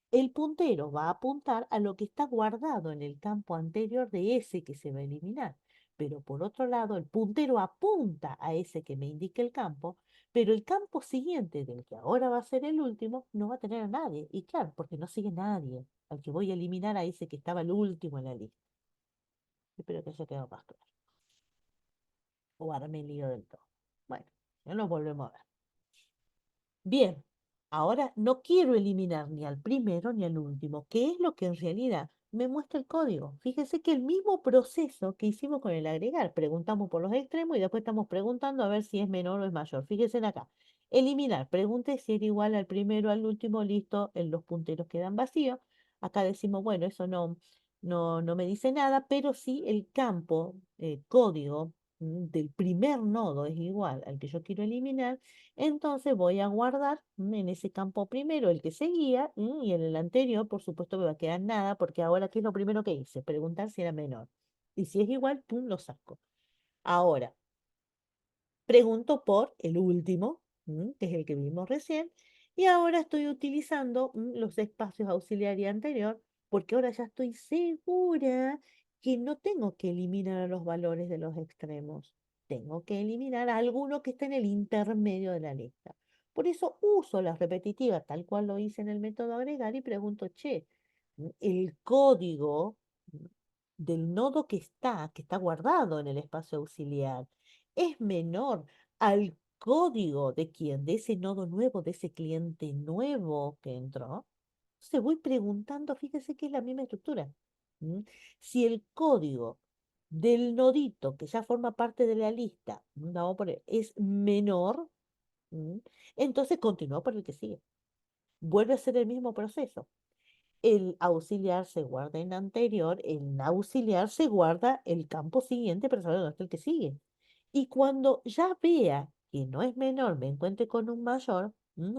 El puntero va a apuntar a lo que está guardado en el campo anterior de ese que se va a eliminar. Pero por otro lado, el puntero apunta a ese que me indica el campo, pero el campo siguiente del que ahora va a ser el último no va a tener a nadie. Y claro, porque no sigue nadie, al que voy a eliminar a ese que estaba el último en la lista. Espero que haya quedado más claro. O ahora me lío del todo. Bueno, ya nos volvemos a ver. Bien, ahora no quiero eliminar ni al primero ni al último, que es lo que en realidad me muestra el código. Fíjese que el mismo proceso que hicimos con el agregar, preguntamos por los extremos y después estamos preguntando a ver si es menor o es mayor. Fíjense en acá. Eliminar, pregunte si era igual al primero, al último, listo, los punteros quedan vacíos. Acá decimos, bueno, eso no me dice nada, pero sí el campo, código del primer nodo es igual al que yo quiero eliminar, entonces voy a guardar en ese campo primero el que seguía y en el anterior, por supuesto, me va a quedar nada, porque ahora, ¿qué es lo primero que hice? Preguntar si era menor. Y si es igual, pum, lo saco. Ahora, pregunto por el último, que es el que vimos recién, y ahora estoy utilizando los espacios auxiliares anterior, porque ahora ya estoy segura que no tengo que eliminar a los valores de los extremos, tengo que eliminar a alguno que está en el intermedio de la lista. Por eso uso la repetitiva tal cual lo hice en el método agregar y pregunto, che, el código del nodo que está guardado en el espacio auxiliar, es menor al código de quién, de ese nodo nuevo, de ese cliente nuevo que entró. Entonces voy preguntando, fíjese que es la misma estructura. ¿M? Si el código del nodito que ya forma parte de la lista, vamos a poner, es menor, entonces continúa por el que sigue. Vuelve a ser el mismo proceso. El auxiliar se guarda en anterior, en auxiliar se guarda el campo siguiente para saber dónde está el que sigue. Y cuando ya vea que no es menor, me encuentre con un mayor,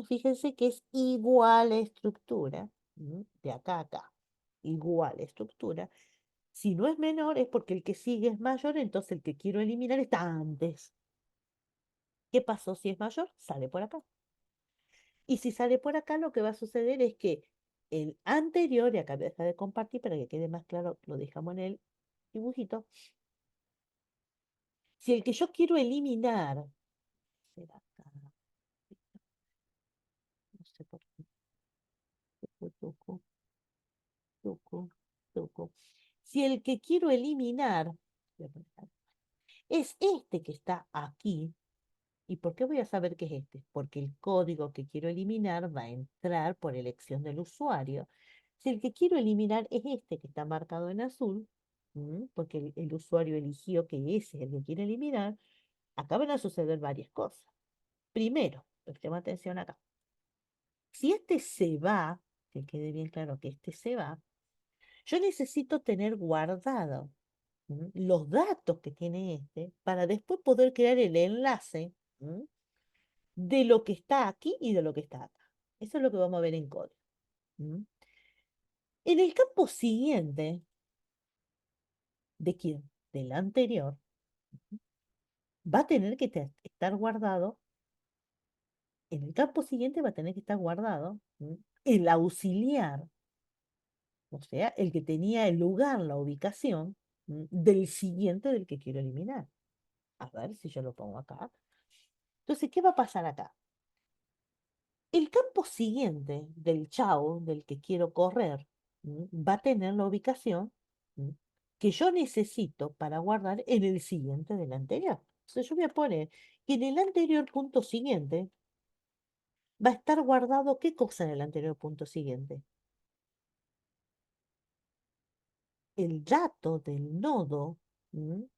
fíjense que es igual estructura, de acá a acá, igual estructura. Si no es menor es porque el que sigue es mayor, entonces el que quiero eliminar está antes. ¿Qué pasó si es mayor? Sale por acá. Y si sale por acá, lo que va a suceder es que el anterior, y acá voy a dejar de compartir para que quede más claro, lo dejamos en el dibujito. Si el que yo quiero eliminar, será acá, no sé por qué, tucu, tucu, tucu. Si el que quiero eliminar voy a poner acá, es este que está aquí, ¿y por qué voy a saber que es este? Porque el código que quiero eliminar va a entrar por elección del usuario. Si el que quiero eliminar es este que está marcado en azul, porque el usuario eligió que ese es el que quiere eliminar, acá van a suceder varias cosas. Primero, prestemos atención acá. Si este se va, que quede bien claro que este se va, yo necesito tener guardado los datos que tiene este, para después poder crear el enlace ¿m? De lo que está aquí y de lo que está acá. Eso es lo que vamos a ver en código. ¿M? En el campo siguiente, ¿de quién? Del anterior, va a tener que estar guardado, en el campo siguiente va a tener que estar guardado el auxiliar, o sea, el que tenía el lugar, la ubicación del siguiente del que quiero eliminar. A ver si yo lo pongo acá. Entonces, ¿qué va a pasar acá? El campo siguiente del chao, del que quiero correr, va a tener la ubicación ¿m? Que yo necesito para guardar en el siguiente del anterior. Entonces yo voy a poner que en el anterior punto siguiente va a estar guardado ¿qué cosa en el anterior punto siguiente? El dato del nodo ¿m?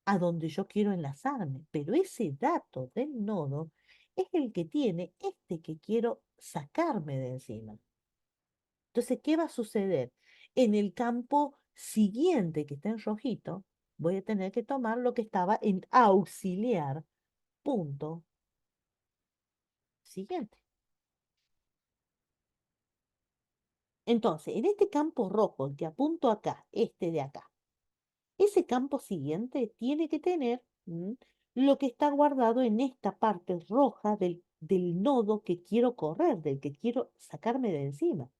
A donde yo quiero enlazarme. Pero ese dato del nodo es el que tiene este que quiero sacarme de encima. Entonces, ¿qué va a suceder? En el campo siguiente que está en rojito, voy a tener que tomar lo que estaba en auxiliar, punto siguiente. Entonces, en este campo rojo, el que apunto acá, este de acá, ese campo siguiente tiene que tener lo que está guardado en esta parte roja del nodo que quiero correr, del que quiero sacarme de encima.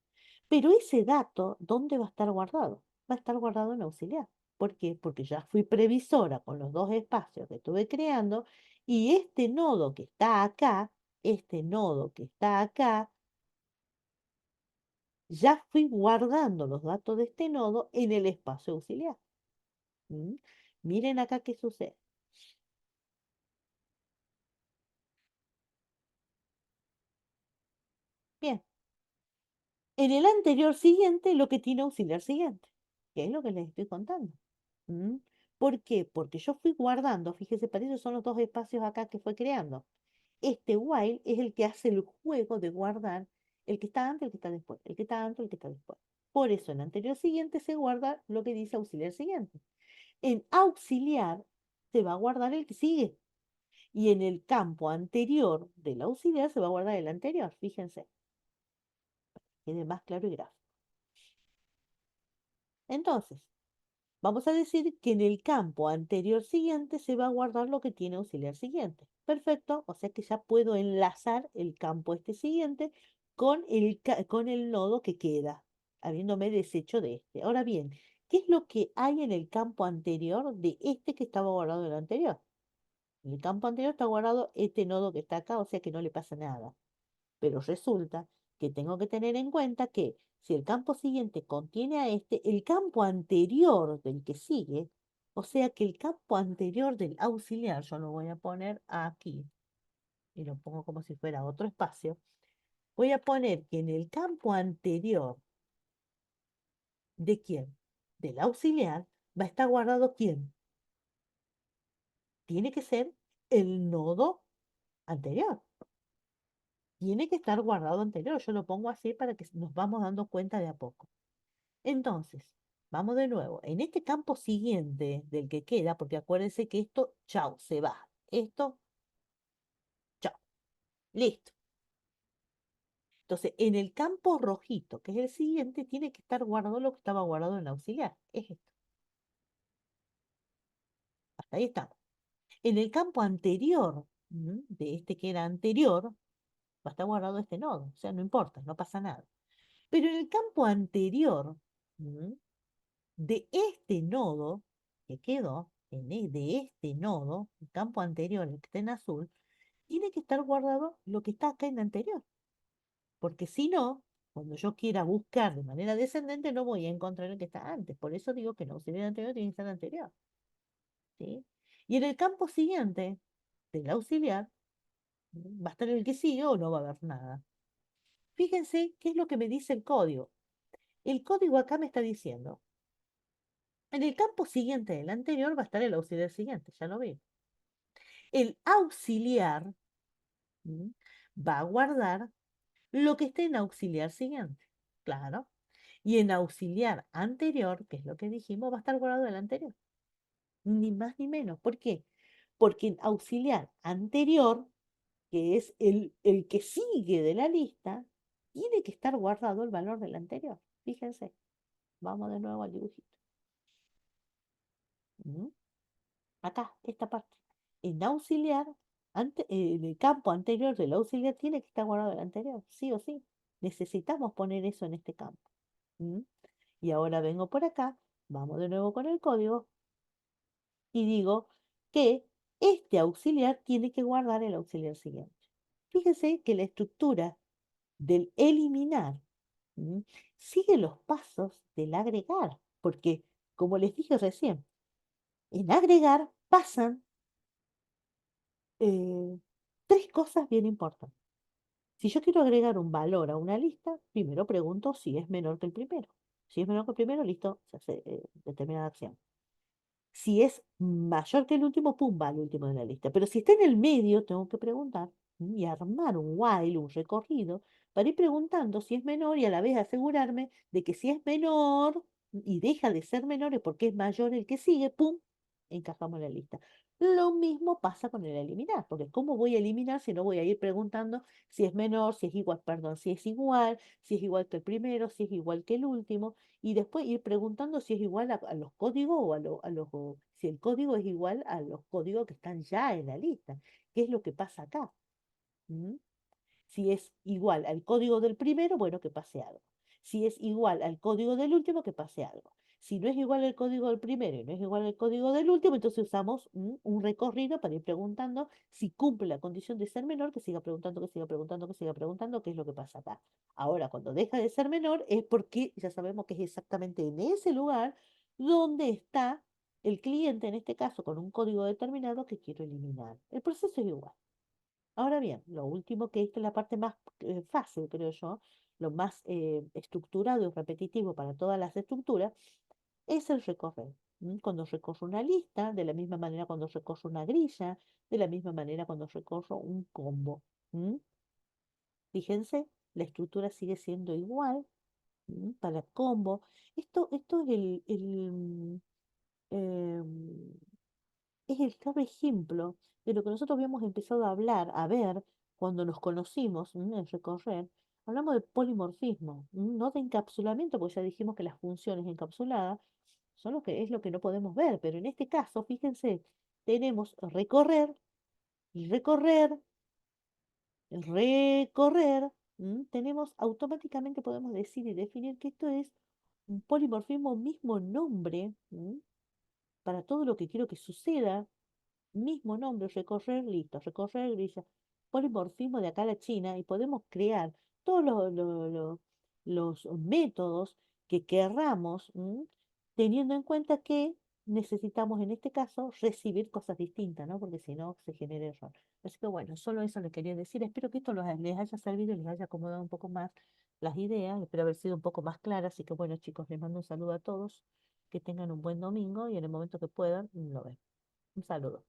Pero ese dato, ¿dónde va a estar guardado? Va a estar guardado en auxiliar. ¿Por qué? Porque ya fui previsora con los dos espacios que estuve creando y este nodo que está acá, este nodo que está acá, ya fui guardando los datos de este nodo en el espacio auxiliar. ¿Mm? Miren acá qué sucede. Bien, en el anterior siguiente lo que tiene auxiliar siguiente, que es lo que les estoy contando. ¿Mm? ¿Por qué? Porque yo fui guardando, fíjese, para eso son los dos espacios acá que fue creando. Este while es el que hace el juego de guardar el que está antes, el que está después, el que está antes, el que está después. Por eso en anterior siguiente se guarda lo que dice auxiliar siguiente. En auxiliar se va a guardar el que sigue. Y en el campo anterior del auxiliar se va a guardar el anterior. Fíjense, quede más claro y gráfico. Entonces, vamos a decir que en el campo anterior siguiente se va a guardar lo que tiene auxiliar siguiente. Perfecto, o sea que ya puedo enlazar el campo este siguiente con el nodo que queda, habiéndome deshecho de este. Ahora bien, ¿qué es lo que hay en el campo anterior de este que estaba guardado en el anterior? En el campo anterior está guardado este nodo que está acá, o sea que no le pasa nada. Pero resulta que tengo que tener en cuenta que si el campo siguiente contiene a este, el campo anterior del que sigue, o sea que el campo anterior del auxiliar, yo lo voy a poner aquí y lo pongo como si fuera otro espacio, voy a poner que en el campo anterior de quién, del auxiliar, va a estar guardado quién. Tiene que ser el nodo anterior. Tiene que estar guardado anterior. Yo lo pongo así para que nos vamos dando cuenta de a poco. Entonces, vamos de nuevo. En este campo siguiente del que queda, porque acuérdense que esto, chao, se va. Esto, chao. Listo. Entonces, en el campo rojito, que es el siguiente, tiene que estar guardado lo que estaba guardado en el auxiliar. Es esto. Hasta ahí estamos. En el campo anterior, de este que era anterior, va a estar guardado este nodo. O sea, no importa, no pasa nada. Pero en el campo anterior, de este nodo que quedó, de este nodo, el campo anterior, el que está en azul, tiene que estar guardado lo que está acá en el anterior. Porque si no, cuando yo quiera buscar de manera descendente, no voy a encontrar el que está antes. Por eso digo que no, si viene anterior, tiene que estar anterior. ¿Sí? Y en el campo siguiente del auxiliar, va a estar el que sigue o no va a haber nada. Fíjense qué es lo que me dice el código. El código acá me está diciendo, en el campo siguiente del anterior va a estar el auxiliar siguiente, ya lo veo. El auxiliar ¿m? Va a guardar lo que esté en auxiliar siguiente. Claro. Y en auxiliar anterior, que es lo que dijimos, va a estar guardado el anterior. ni más ni menos. ¿Por qué? Porque en auxiliar anterior, que es el que sigue de la lista, tiene que estar guardado el valor del anterior. Fíjense, vamos de nuevo al dibujito. ¿Mm? Acá, esta parte. En auxiliar, en el campo anterior del auxiliar tiene que estar guardado el anterior, sí o sí. Necesitamos poner eso en este campo. ¿Mm? Y ahora vengo por acá, vamos de nuevo con el código y digo que este auxiliar tiene que guardar el auxiliar siguiente. Fíjense que la estructura del eliminar, ¿m? Sigue los pasos del agregar, porque como les dije recién, en agregar pasan eh, tres cosas bien importantes. Si yo quiero agregar un valor a una lista, primero pregunto si es menor que el primero. Si es menor que el primero, listo, se hace determinada acción. Si es mayor que el último, pum, va al último de la lista. Pero si está en el medio, tengo que preguntar y armar un while, un recorrido, para ir preguntando si es menor y a la vez asegurarme de que si es menor y deja de ser menor es porque es mayor el que sigue, pum, encajamos en la lista. Lo mismo pasa con el eliminar, porque ¿cómo voy a eliminar si no voy a ir preguntando si es menor, si es igual, perdón, si es igual que el primero, si es igual que el último? Y después ir preguntando si es igual a los códigos o o si el código es igual a los códigos que están ya en la lista. ¿Qué es lo que pasa acá? ¿Mm? Si es igual al código del primero, bueno, que pase algo. Si es igual al código del último, que pase algo. Si no es igual al código del primero y no es igual al código del último, entonces usamos un recorrido para ir preguntando si cumple la condición de ser menor, que siga preguntando, que siga preguntando, que siga preguntando, qué es lo que pasa acá. Ahora, cuando deja de ser menor, es porque ya sabemos que es exactamente en ese lugar donde está el cliente, en este caso, con un código determinado que quiero eliminar. El proceso es igual. Ahora bien, lo último que esta es la parte más fácil, creo yo, lo más estructurado y repetitivo para todas las estructuras, es el recorrer. Cuando recorro una lista, de la misma manera cuando recorro una grilla, de la misma manera cuando recorro un combo. ¿M? Fíjense, la estructura sigue siendo igual para combo. Esto es em, es el claro ejemplo de lo que nosotros habíamos empezado a hablar, a ver, cuando nos conocimos en recorrer. Hablamos de polimorfismo, no de encapsulamiento, porque ya dijimos que las funciones encapsuladas son lo que es lo que no podemos ver, pero en este caso, fíjense, tenemos recorrer, recorrer, recorrer, tenemos automáticamente podemos decir y definir que esto es un polimorfismo, mismo nombre, para todo lo que quiero que suceda, mismo nombre, recorrer, listo, recorrer grilla, polimorfismo de acá a la China y podemos crear todos los métodos que querramos, teniendo en cuenta que necesitamos en este caso recibir cosas distintas, ¿no? Porque si no se genera error. Así que bueno, solo eso les quería decir. Espero que esto les haya servido y les haya acomodado un poco más las ideas. Espero haber sido un poco más clara. Así que bueno, chicos, les mando un saludo a todos. Que tengan un buen domingo y en el momento que puedan, lo ven. Un saludo.